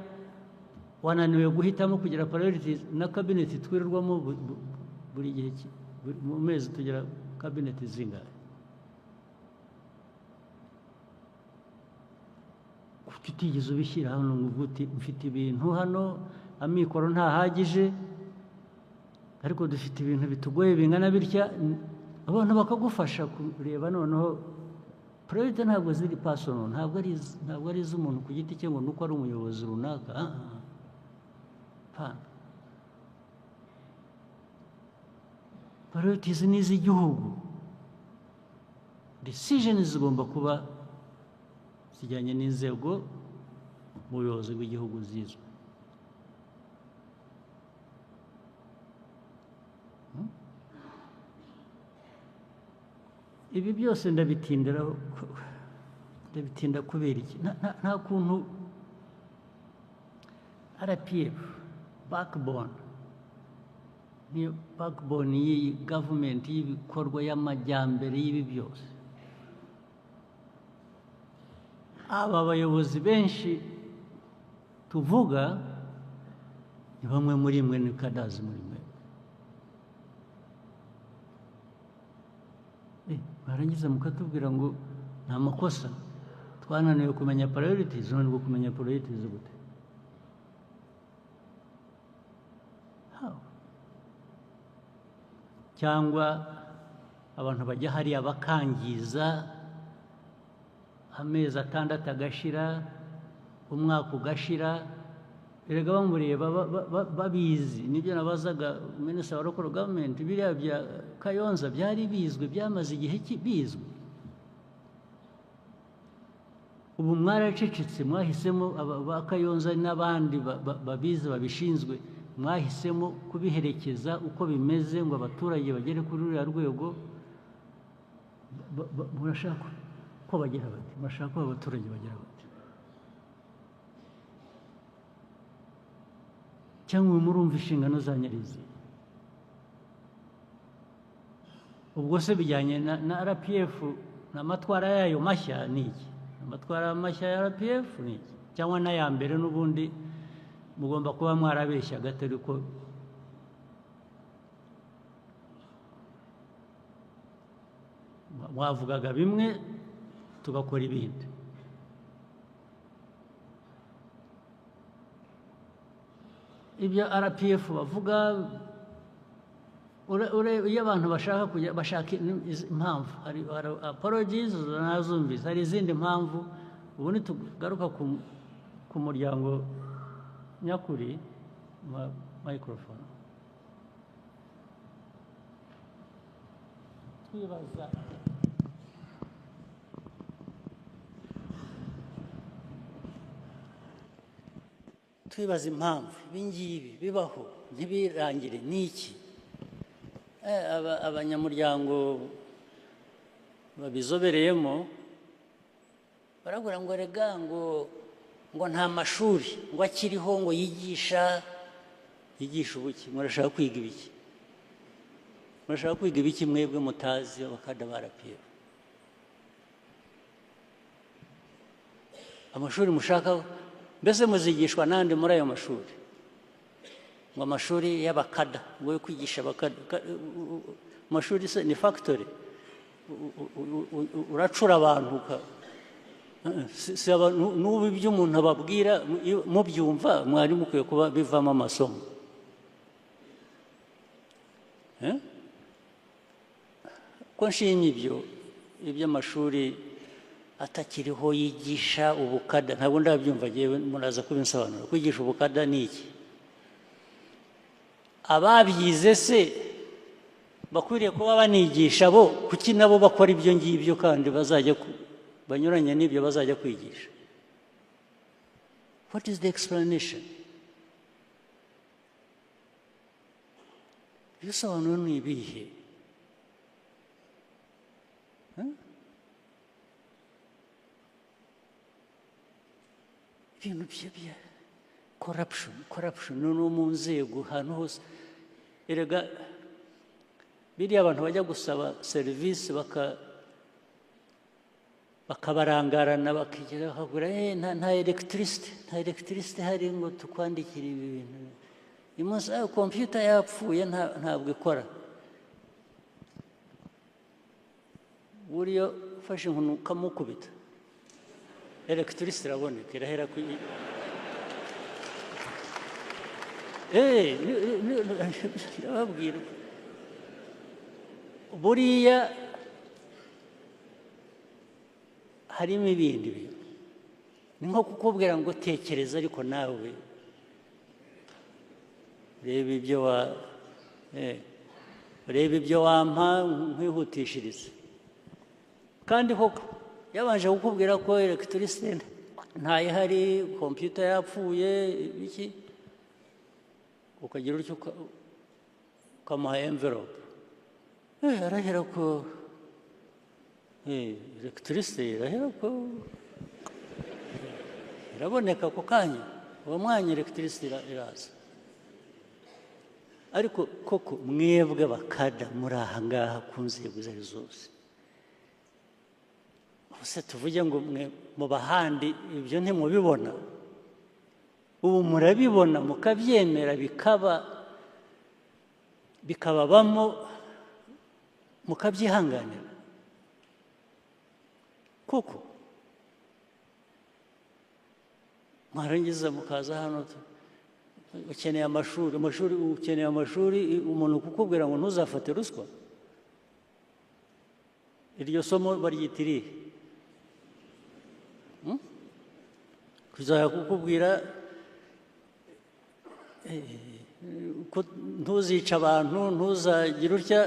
wananiwe guhitamo kugira priorities na cabinet twirirwamo buri gihe mu mezi tugira cabinet zingahe kuki utigeze ubishyira hano ngo uvuge uti mfite ibintu hano amikoro ntahagije ariko dufite ibintu bitugoye bingana bitya abantu bakagufasha kureba noneho priority ntabwo ziri personal ntabwo ari iz'umuntu ku giti cye ngo nuko ari umuyobozi runaka priorities ni iz'igihugu decisions zigomba kuba zijyanye n'inzego mu buyobozi bw'igihugu zizwe ibi byose ndabitinda kubera iki nta kuntu RPF backbone niyo backbone y'iyi government y'ibikorwa y'amajyambere y'ibi byose aba bayobozi benshi tuvuga ni bamwe muri mwe ni kadazi muri mwe barangiza mukatubwira ngo nta makosa twananiwe kumenya priorities none kumenya priorities gute cyangwa abantu bajya hariya bakangiza amezi 6 agashira umwaka ugashira erega bamureba babizi nibyo nabazaga Minister wa Local Government biriya bya Kayonza byari bizwe byamaze igihe bizwe ubu mwaracecetse mwahisemo ba Kayonza n'abandi babizi babishinzwe mwahisemo kubiherekeza uko bimeze ngo abaturage bagere kuri uriya rwego murashaka ko bagera bati murashaka ko abaturage bagera bati cyangwa murumva inshingano za nyirizi ubwo se bijyanye na RPF n'amatwara yayo mashya niki amatwara mashya ya RPF niki cyangwa n'aya mbere n'ubundi mugomba kuba mwarabeshya gatari ko mwavugaga bimwe tugakora ibindi ibyo RPF bavuga iyo abantu bashaka impamvu hari apologies nazumvise hari izindi mpamvu ubu nitugaruka ku muryango nyakuri microphone twibaza impamvu ibingibi bibaho ntibirangire n'iki abanyamuryango babizobereyemo barabura ngo rega ngo nta mashuri ngo akiriho ngo yigisha ubuki murashaka kwiga ibiki murashaka kwiga ibiki mwebwe mutazi abakada barapira amashuri mushaka mbese muzigishwa nande muri ayo mashuri ngo amashuri y'abakada ngo kwigisha abakada amashuri se ni factory uracura abantu n'ubu ibyo umuntu ababwira mubyumva mwari mukwiye kuba bivamo amasomo ko nshimye iby'amashuri atakiriho yigisha ubukada ntabwo ndabyumva ngewe muraza kubinsobanura kwigisha ubukada ni iki ababyize se bakwiriye kuba banigisha bo kuki nabo bakora ibyo ngibyo kandi bazajya banyuranye n'ibyo bazajya kwigisha what is the explanation ibisobanuro ni ibihe ibintu bya corruption no mu nzego ahantu hose erega biriya abantu bajya gusaba serivisi bakabarangarana bakigira bakagura nta electricity hari ngo tukwandikire ibi bintu imunsi computer yapfuye ntabwo ikora buriyo ufashe inkoni ukamukubita electricity iraboneka irahera ku ndababwira buriya harimo ibindi bintu ni nko kukubwira ngo tekereza ariko nawe reba ibyo wampa nkwihutishiriza kandi koko yabanje kukubwira ko electricity ntayihari computer yapfuye iki ukagira utyo ukamuha envelope arahera ko electricity irahera ko iraboneka ako kanya uwo mwanya electricity iraza ariko koko mwebwe bakada muri aha ngaha ku nzego izo ari zose ubuse tuvuge ngo mwe mu bahandi ibyo ntimubibona ubu murabibona mukabyemera bikababamo mukabyihanganira kuko mwarangiza mukaza hano ukeneye amashuri ukeneye amashuri umuntu kukubwira ngo ntuzafate ruswa iryo somo baryita irihe kuzajya kukubwira ntuzica abantu ntuzagire utya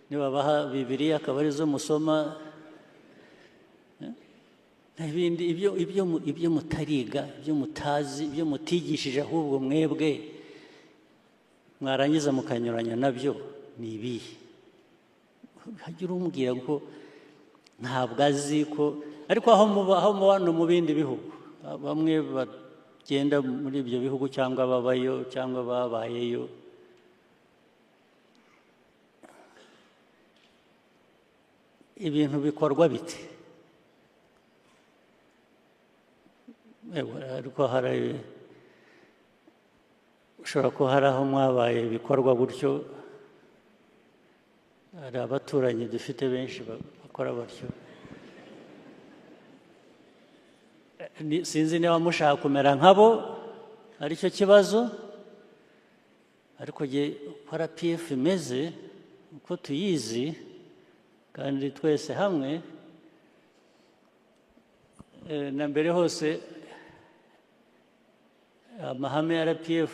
nibabaha Bibiliya akaba arizo musoma ibindi ibyo mutariga ibyo mutazi ibyo mutigishije ahubwo mwebwe mwarangiza mukanyuranya nabyo ni ibihe hagira umbwira ko ntabwo azi ko ariko aho mubano mu bindi bihugu bamwe bagenda muri ibyo bihugu cyangwa babayo cyangwa babayeyo ibintu bikorwa bite ariko ushobora ko hari aho mwabaye bikorwa gutyo hari abaturanyi dufite benshi bakora batyo sinzi niba mushaka kumera nkabo aricyo kibazo ariko uko RPF imeze uko tuyizi kandi twese hamwe na mbere hose amahame ya RPF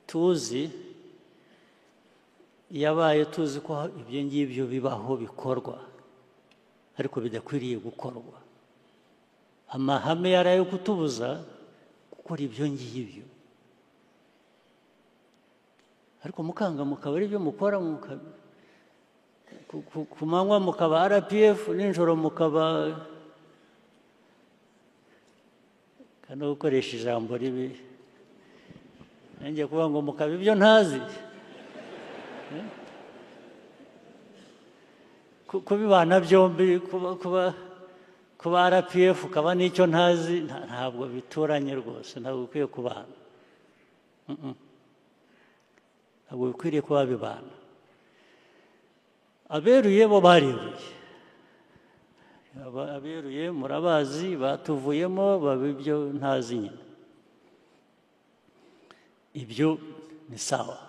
tuzi yabaye tuzi ko ibyo ngibyo bibaho bikorwa ariko bidakwiriye gukorwa amahame yari ayo kutubuza gukora ibyo ngibyo ariko mukanga mukaba ari byo mukora ku manywa mukaba RPF nijoro mukaba kandi gukoresha ijambo ribi nanjye kuvuga ngo mukaba ibyo ntazi kubibana byombi kuba RPF ukaba n'icyo ntazi ntabwo bituranye rwose ntabwo bikwiye kubana ntabwo bikwiriye kuba bibana aberuye bo bareruye aberuye murabazi batuvuyemo baba ibyo ntazi nyine ibyo ni sawa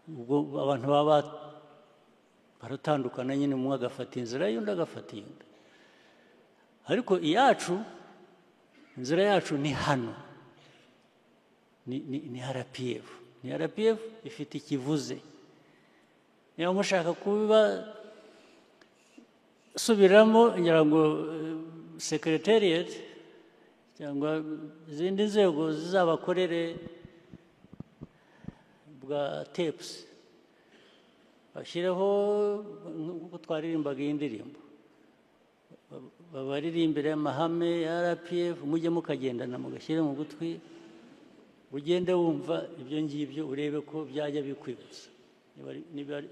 ubwo abantu baba baratandukana nyine umwe agafata inzira y'undi agafata iyindi ariko iyacu inzira yacu ni hano ni RPF ni RPF ifite ikivuze niba mushaka kubiba subiramo ngira ngo secretariat cyangwa izindi nzego zizabakorere bwa TEPS bashyireho nk'uko twaririmbaga iyi ndirimbo babaririmbire amahame ya RPF mujye mukagendana mugashyire mu gutwi ugende wumva ibyo ngibyo urebe ko byajya bikwibutsa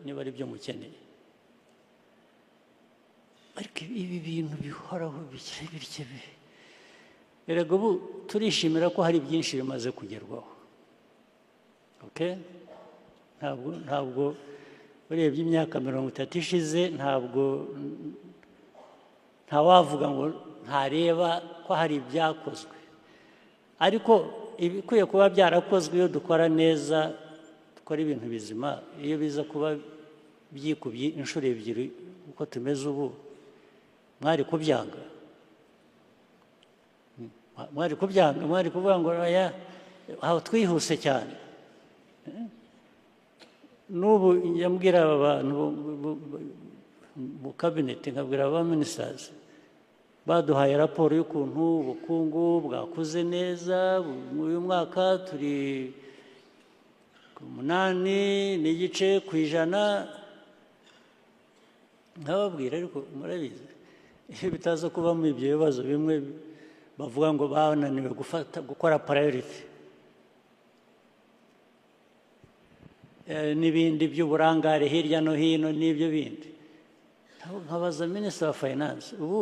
niba ari byo mukeneye ariko ibi bintu bihoraho bityo erega ubu turishimira ko hari byinshi bimaze kugerwaho ntabwo urebye imyaka 30 ishize ntawavuga ngo ntareba ko hari ibyakozwe ariko ibikwiye kuba byarakozwe iyo dukora neza dukora ibintu bizima iyo biza kuba byikubye inshuro ebyiri uko tumeze ubu mwari kubyanga mwari kuvuga ngo aho twihuse cyane n'ubu njya aba bantu mu kabineti nkabwira aba minisitazi baduhaye raporo y'ukuntu ubukungu bwakuze neza uyu mwaka turi ku 8.9%. nkababwira ariko murabizi iyo bitaza kubamo ibyo bibazo bimwe bavuga ngo bananiwe gukora priority n'ibindi by'uburangare hirya no hino n'ibyo bindi nkabaza minisitiri wa finance ubu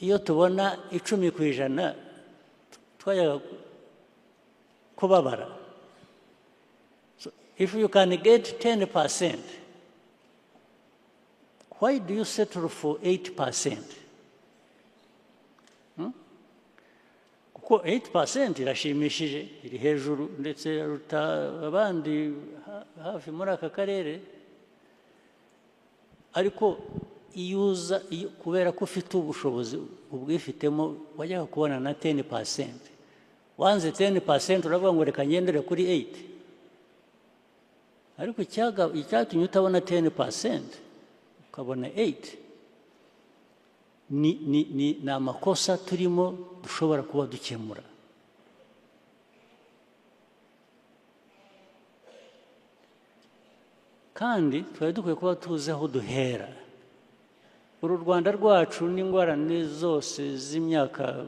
iyo tubona 10% twajyaga kubabara if you can get 10%, why do you settle for 8%? Kuko 8% irashimishije iri hejuru ndetse ruta abandi hafi muri aka karere ariko iyuza kubera ko ufite ubushobozi ubwifitemo wajyaga kubona na 10%. Wanze 10% uravuga ngo reka ngendere kuri 8 ariko icyatumye utabona 10% ukabona 8 ni amakosa turimo dushobora kuba dukemura. Kandi twari dukwiye kuba tuzi aho duhera. Uru Rwanda rwacu n'ingorane zose z'imyaka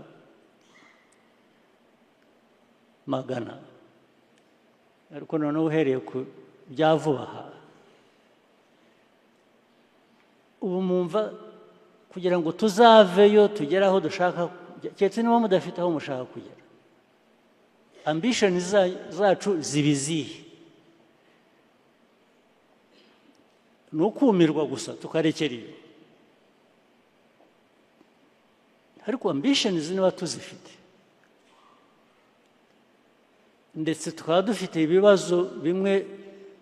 magana ariko noneho uhereye ku bya vuba aha ubu mwumva kugira ngo tuzaveyo tugere aho dushaka keretse niba mudafite aho mushaka kugera ambition zacu zibizihe ni ukumirwa gusa tukarekera iyo ariko ambition niba tuzifite ndetse tukaba dufite ibibazo bimwe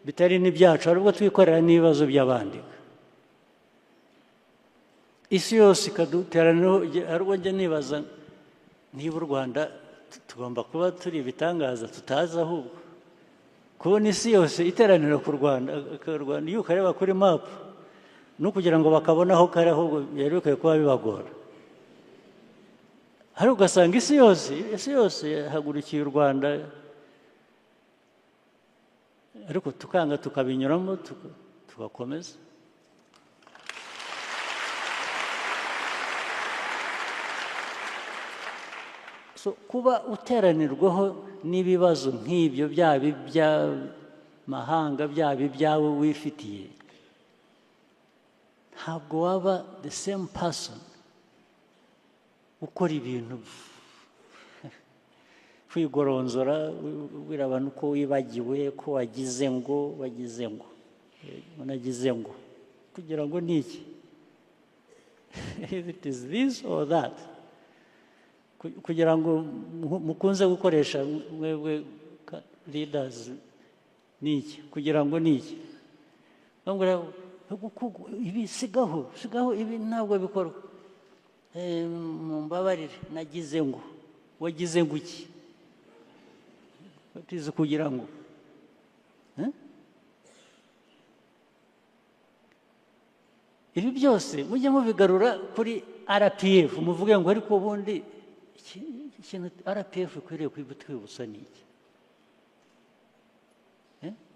bitari n'ibyacu ariko twikorera n'ibibazo by'abandi isi yose ikaduteraniraho ariko njya nibaza niba u Rwanda tugomba kuba turi ibitangaza tutazi ahubwo kubona isi yose iteranira ku Rwanda iyo ukareba kuri map no kugira ngo bakabona aho kari ahubwo byari bikwiye kuba bibagora ariko ugasanga isi yose yahagurukiye u Rwanda ariko tukanga tukabinyuramo tugakomeza so kuba uteranirwaho n'ibibazo nk'ibyo byaba iby'amahanga byaba ibyawe wifitiye ntabwo waba the same person ukora ibintu kwigoronzora ubwira abantu ko wibagiwe ko wagize ngo kugira ngo ni iki it is this or that kugira ngo mukunze gukoresha mwebwe leaders ni iki kugira ngo ni iki ibi sigaho ibi ntabwo bikorwa mumbabarire nagize ngo wagize ngo iki batize kugira ngo ibi byose mujye mubigarura kuri RPF muvuge ngo ariko ubundi ikintu RPF ikwiriye kwibutsa ni iki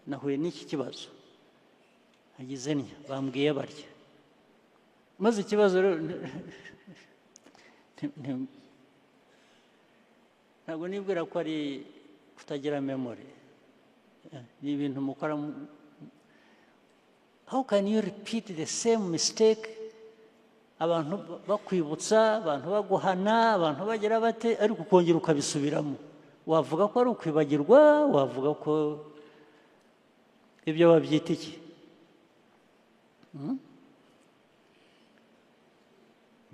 nahuye n'iki kibazo hagize ntya bambwiye barya maze ikibazo rero ntabwo nibwira ko ari kutagira memory ni ibintu mukora how can you repeat the same mistake abantu bakwibutsa abantu baguhana abantu bagira bate ariko ukongera ukabisubiramo wavuga ko ari ukwibagirwa wavuga ko ibyo babyita iki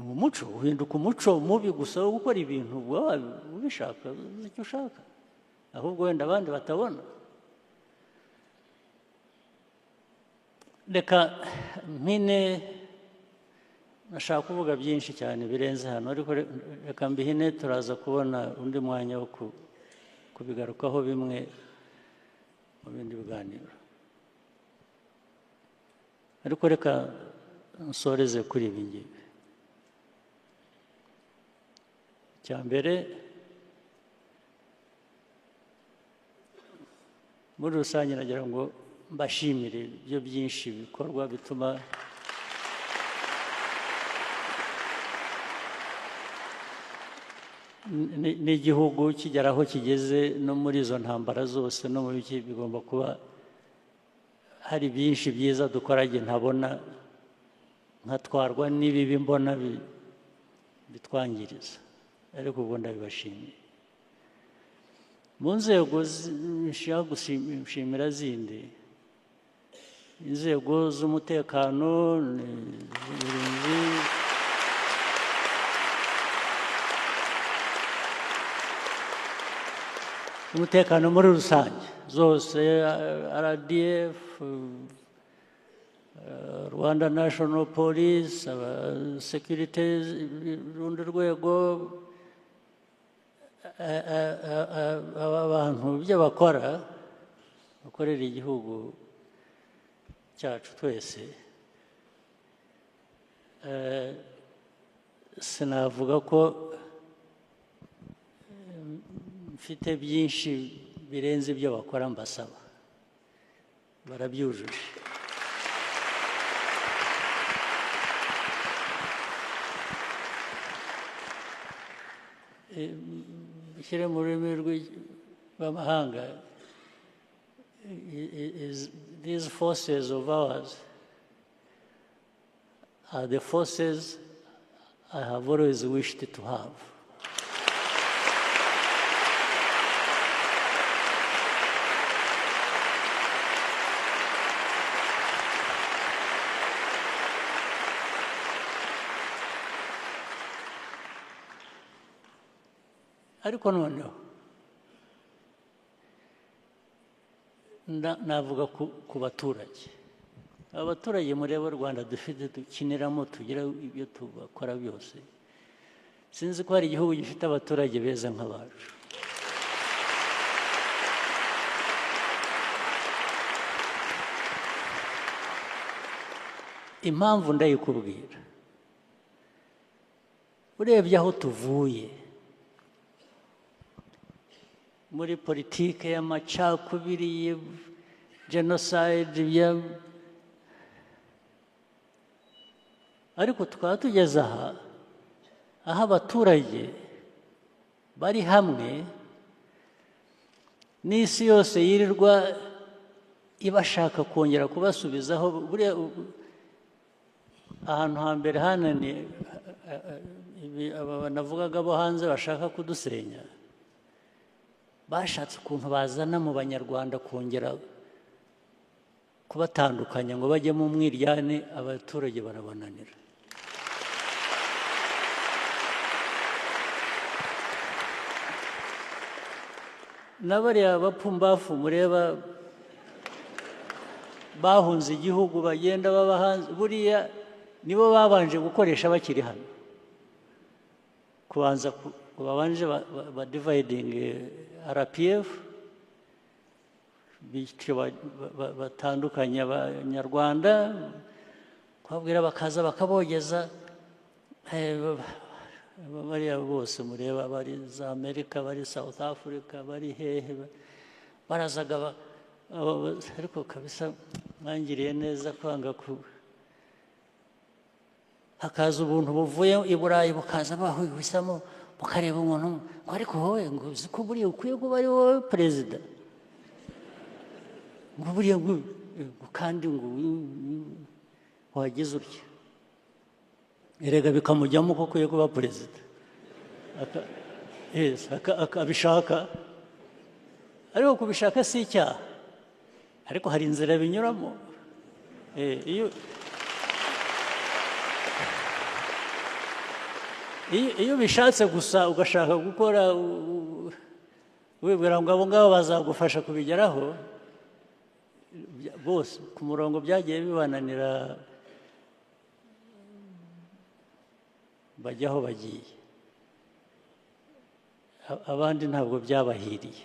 umuco uhinduka umuco mubi gusa wo gukora ibintu ubishaka uzi icyo ushaka ahubwo wenda abandi batabona. Reka mpine nashaka kuvuga byinshi cyane birenze hano ariko reka mbihine turaza kubona undi mwanya wo kubigarukaho bimwe mu bindi biganiro ariko reka nsoreze kuri ibi ngibi. Icya mbere muri rusange nagira ngo mbashimire ibyo byinshi bikorwa bituma n'igihugu kigera aho kigeze no muri izo ntambara zose no mu biki bigomba kuba hari byinshi byiza dukora igihe ntabona nkatwarwa n'ibibi mbona bitwangiriza ariko ubwo ndabibashimiye. Mu nzego nshaka gushimira zindi inzego z'umutekano n'uburinzi umutekano muri rusange zose RDF Rwanda National Police security rundi rwego aba bantu ibyo bakora bakorera igihugu cyacu twese sinavuga ko mfite byinshi birenze ibyo bakora mbasaba barabyujuje. Bishyire mu rurimi rw'amahanga these forces of ours are the forces I have always wished to have. Ariko noneho navuga ku baturage abaturage mureba u Rwanda dufite dukiniramo tugira ibyo tubakora byose sinzi ko hari igihugu gifite abaturage beza nk'abacu. Impamvu ndayikubwira urebye aho tuvuye muri politike y'amacakubiri genocide ariko tukaba tugeze aho abaturage bari hamwe n'isi yose yirirwa ibashaka kongera kubasubizaho buriya ahantu hambere hananiye aba navugaga bo hanze bashaka kudusenya bashatse ukuntu bazana mu banyarwanda kongera kubatandukanya ngo bajye mu mwiryane abaturage barabananira. N'abariya bapfumbafu mureba bahunze igihugu bagenda baba hanze buriya nibo babanje gukoresha bakiri hano kubanza babanje ba dividing RPF bityo batandukanya abanyarwanda kwabwira bakaza bakabogeza bariya bose mureba bari za Amerika bari South Africa bari hehe barazaga ariko kabisa mwangiriye neza kwanga hakaza ubuntu buvuye i Burayi bukaza bahisamo ukareba umuntu ngo ariko wowe ngo uzi ko buriya ukwiye kuba ari wowe perezida ngo buriya kandi ngo wagize utya erega bikamujyamo ko ukwiye kuba perezida akabishaka ariko kubishaka si icyaha ariko hari inzira binyuramo iyo bishatse gusa ugashaka gukora wibwira ngo abo ngabo bazagufasha kubigeraho bose ku murongo byagiye bibananira bajya aho bagiye abandi ntabwo byabahiriye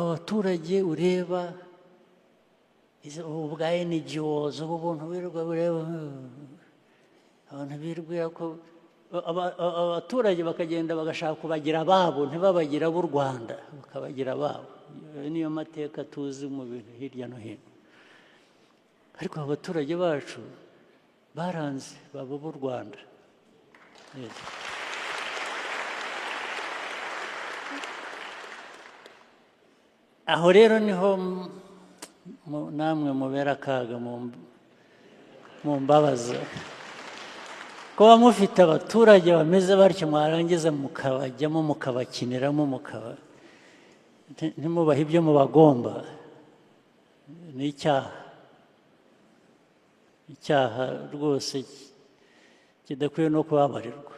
abaturage ureba ubwa NGOs ubuntu birirwa bureba abantu birwira ko abaturage bakagenda bagashaka kubagira ababo ntibabagire ab'u Rwanda bakabagira ababo niyo mateka tuzi mu bintu hirya no hino ariko abaturage bacu baranze baba b'u Rwanda aho rero niho namwe mubera akaga mu mbabaza kuba mufite abaturage bameze batyo mwarangiza mukabajyamo mukabakiniramo ntimubahe ibyo mubagomba ni icyaha rwose kidakwiye no kubabarirwa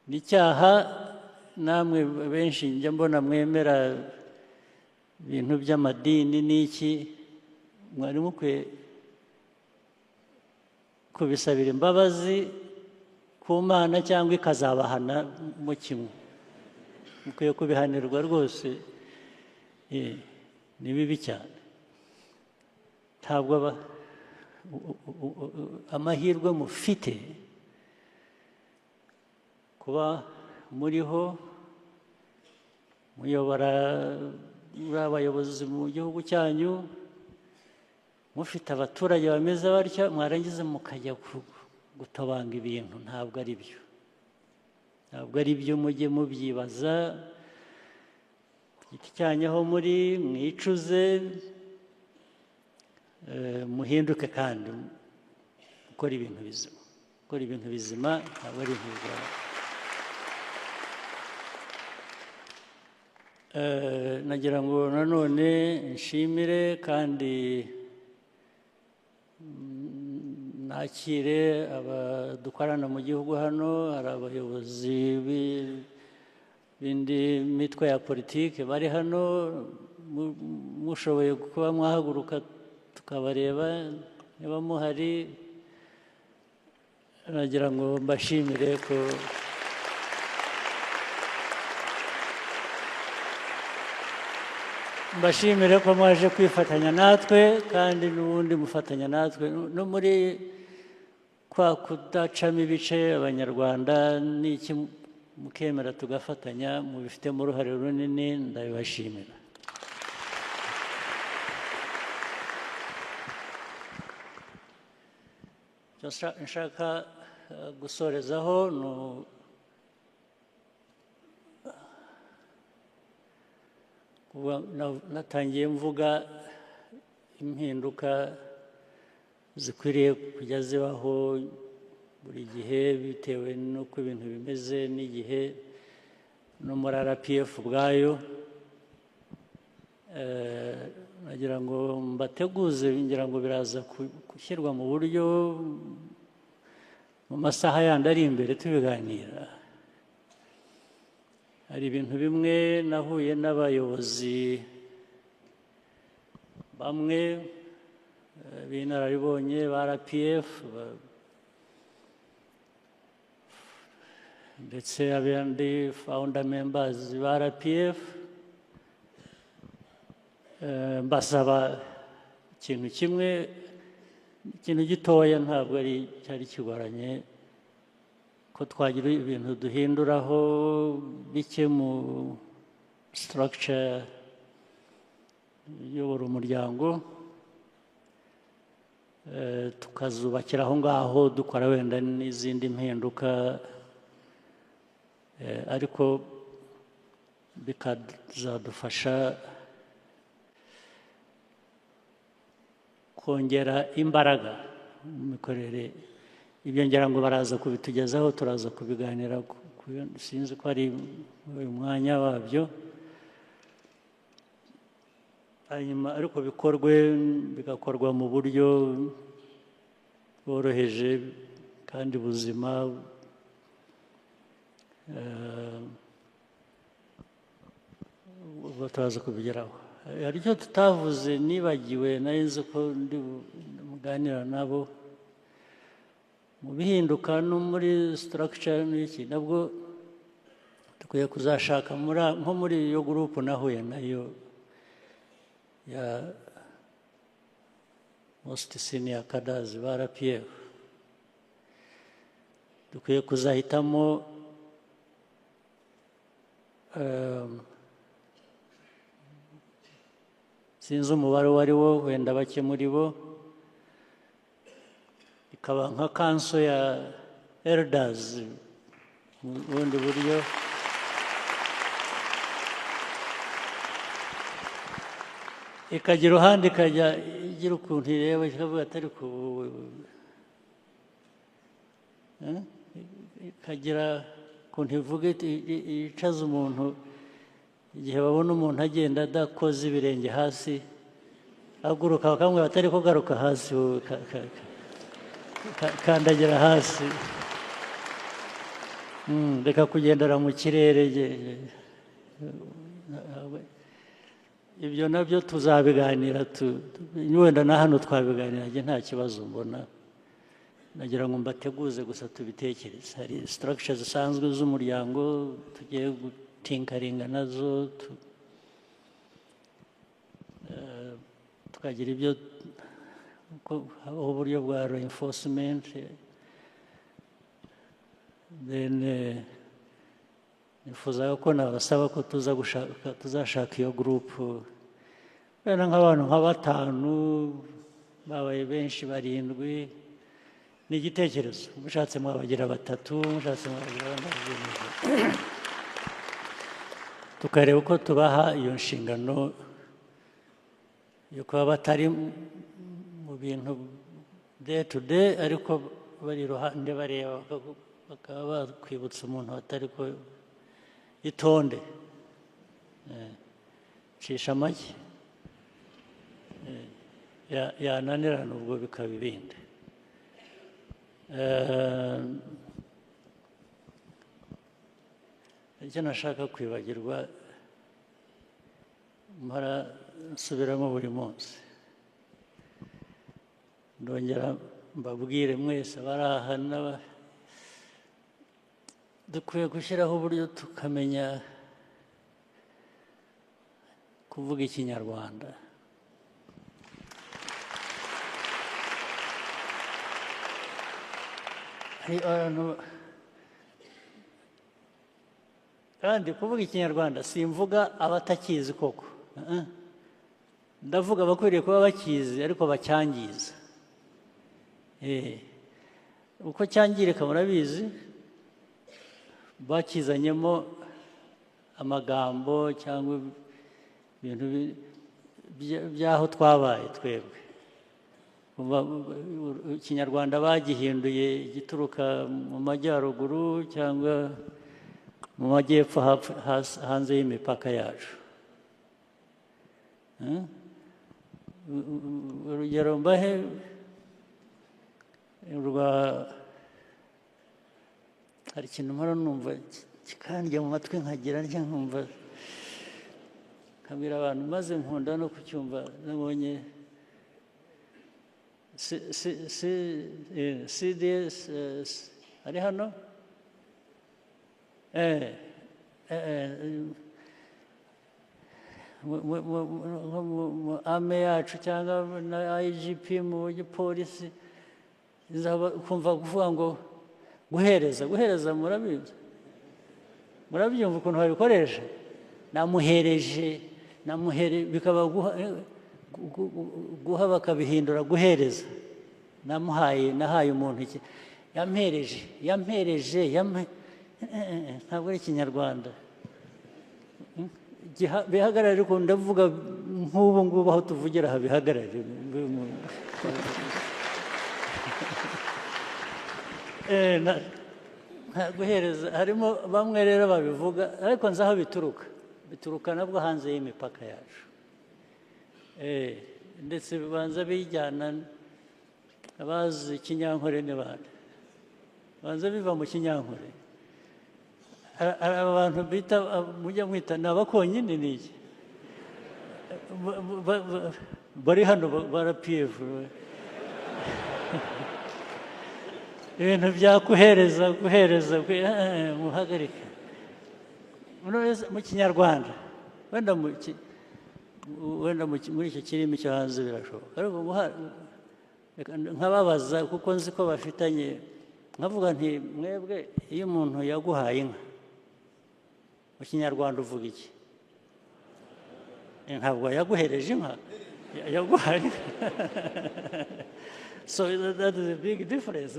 ni icyaha namwe benshi njya mbona mwemera ibintu by'amadini n'iki mwari mukwiye kubisabira imbabazi ku Mana cyangwa ikazabahana mu kimwe mukwiye kubihanirwa rwose ni bibi cyane ntabwo amahirwe mufite kuba muriho muyobora abayobozi mu gihugu cyanyu mufite abaturage bameze batya mwarangiza mukajya gutobanga ibintu ntabwo ari byo mujye mubyibaza ku giti cyanyu aho muri mwicuze muhinduke kandi gukora ibintu bizima ntabwo ari ibintu bizima nagira ngo nanone nshimire kandi nakire abadukorana mu gihugu hano hari abayobozi b'indi mitwe ya politiki bari hano mushoboye kuba mwahaguruka tukabareba niba muhari nagira ngo mbashimire ko mwaje kwifatanya natwe kandi n'ubundi mufatanya natwe no muri kwa kudacamo ibice abanyarwanda n'iki mukemera tugafatanya mubifitemo uruhare runini ndabibashimira nshaka gusorezaho natangiye mvuga impinduka zikwiriye kujya zibaho buri gihe bitewe n'uko ibintu bimeze n'igihe no muri RPF ubwayo nagira ngo mbateguze ngira ngo biraza gushyirwa mu buryo mu masaha yandi ari imbere tubiganira hari ibintu bimwe nahuye n'abayobozi bamwe b'inararibonye ba RPF ndetse abandi founder members ba RPF mbasaba ikintu kimwe ikintu gitoya ntabwo cyari kigoranye ko twagira ibintu duhinduraho bike mu structure iyobora umuryango tukazubakira aho ngaho dukora wenda n'izindi mpinduka ariko bikazadufasha kongera imbaraga mu mikorere ibyo ngira ngo baraza kubitugezaho turaza kubiganira sinzi ko ari uyu mwanya wabyo hanyuma ariko bigakorwa mu buryo bworoheje kandi buzima, ubwo turaza kubigeraho. Hari icyo tutavuze nibagiwe, nari nzi ko ndi muganira nabo mu bihinduka no muri structure n'iki, nabwo dukwiye kuzashaka nko muri iyo gurupu nahuye nayo ya most senior cadres ba RPF, dukwiye kuzahitamo sinzi umubare uwo ari wo, wenda bake muri bo, ikaba nka kanso ya elders mu bundi buryo, ikagira uruhande ikajya igira ukuntu ireba ikavuga atari ku ikagira ukuntu ivuga yicaza umuntu igihe babona umuntu agenda adakoze ibirenge hasi, aguruka bakamubwira atari kugaruka hasi, kandagira hasi, reka kugendera mu kirere. Ibyo nabyo tuzabiganira, wenda na hano twabiganira, nta kibazo mbona, nagira ngo mbateguze gusa tubitekereze. Hari structure zisanzwe z'umuryango tugiye gutinkaringa nazo, tukagira ibyo habaho uburyo bwa reinforcement, then nifuzaga ko nabasaba ko tuzashaka iyo gurupu wenda nk'abantu nka 5 babaye benshi 7, ni igitekerezo, mushatse mwabagira 3, mushatse mwabagira 4, tukareba uko tubaha iyo nshingano yo kuba batari mu bintu day to day, ariko bari iruhande bareba, bakaba bakwibutsa umuntu atari ko itonde, cisha make, yananirana ubwo bikaba ibindi. Icyo nashaka kwibagirwa mpora nsubiramo buri munsi, ndongera mbabwire mwese abari aha, dukwiye gushyiraho uburyo tukamenya kuvuga Ikinyarwanda. Kandi kuvuga Ikinyarwanda simvuga abatakizi koko, ndavuga abakwiriye kuba bakizi ariko bacyangiza. Uko cyangirika murabizi, bakizanyemo amagambo cyangwa ibintu by'aho twabaye twebwe. Ikinyarwanda bagihinduye gituruka mu majyaruguru cyangwa mu majyepfo hanze y'imipaka yacu. Urugero mbahe hari ikintu mpora numva kikandya mu matwi nkagira ntya nkumva, nkabwira abantu maze nkunda no kucyumva. Nabonye CDS ari hano, mu ame yacu cyangwa na IGP mu gipolisi, kumva kuvuga ngo guhereza murabizi, murabyumva ukuntu babikoresha, namuhereje bikaba guha bakabihindura guhereza. Nahaye umuntu iki, yampereje ntabwo ari Ikinyarwanda. Bihagarare, ariko ndavuga nk'ubu ngubu aho tuvugira aha bihagarare. Guhereza, harimo bamwe rero babivuga, ariko nzi aho bituruka nabwo hanze y'imipaka yacu. ndetse bibanza bijyana abazi ikinyankore ni bande banza biva mu kinyankore hari abantu bita mujya mwita ni abakonyine ni iki bari hano barapiyevu ibintu byakuhereza muhagarike mu kinyarwanda wenda muri icyo kirimi cyo hanze birashoboka ariko nkababaza kuko nzi ko bafitanye nkavuga nti mwebwe iyo umuntu yaguhaye inka mu kinyarwanda uvuga iki ntabwo yaguhereje inka yaguhaye inka so that is a big difference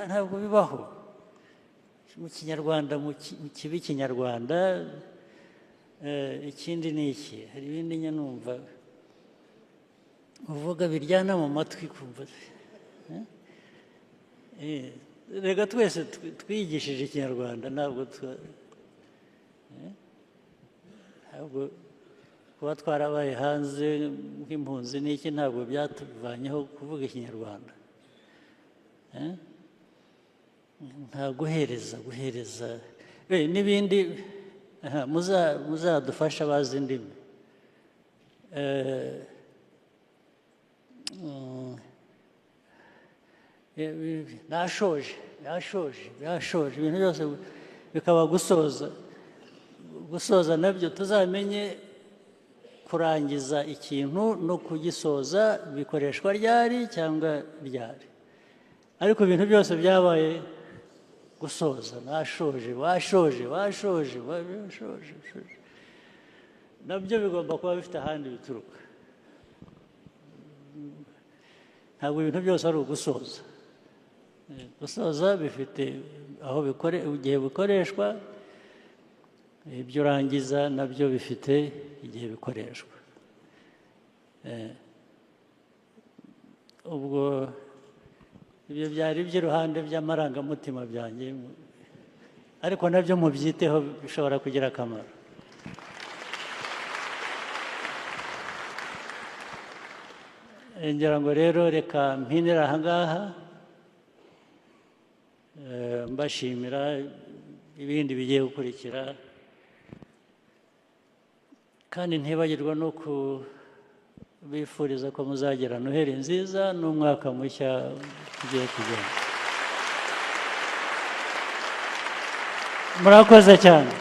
ntabwo bibaho mu kinyarwanda mu kibi kinyarwanda ikindi ni iki hari ibindi nyanumva uvuga biryana mu matwi kumva reka twese twigishije ikinyarwanda ntabwo kuba twarabaye hanze nk'impunzi n'iki ntabwo byatuvanyeho kuvuga ikinyarwanda nta guhereza n'ibindi muzadufasha bazi indimi nashoje ibintu byose bikaba gusoza nabyo tuzamenye kurangiza ikintu no kugisoza bikoreshwa ryari cyangwa ryari ariko ibintu byose byabaye gusoza washoje nabyo bigomba kuba bifite ahandi bituruka ntabwo ibintu byose ari ugusoza gusoza bifite aho igihe bikoreshwa ibyo urangiza nabyo bifite igihe bikoreshwa ubwo ibyo byari iby'iruhande by'amarangamutima byanjye ariko nabyo mubyiteho bishobora kugira akamaro ngira ngo rero reka mpinire aha ngaha mbashimira ibindi bigiye gukurikira kandi ntibagirwa no kubifuriza ko muzagira noheli nziza n'umwaka mushya tugiye kugenda murakoze cyane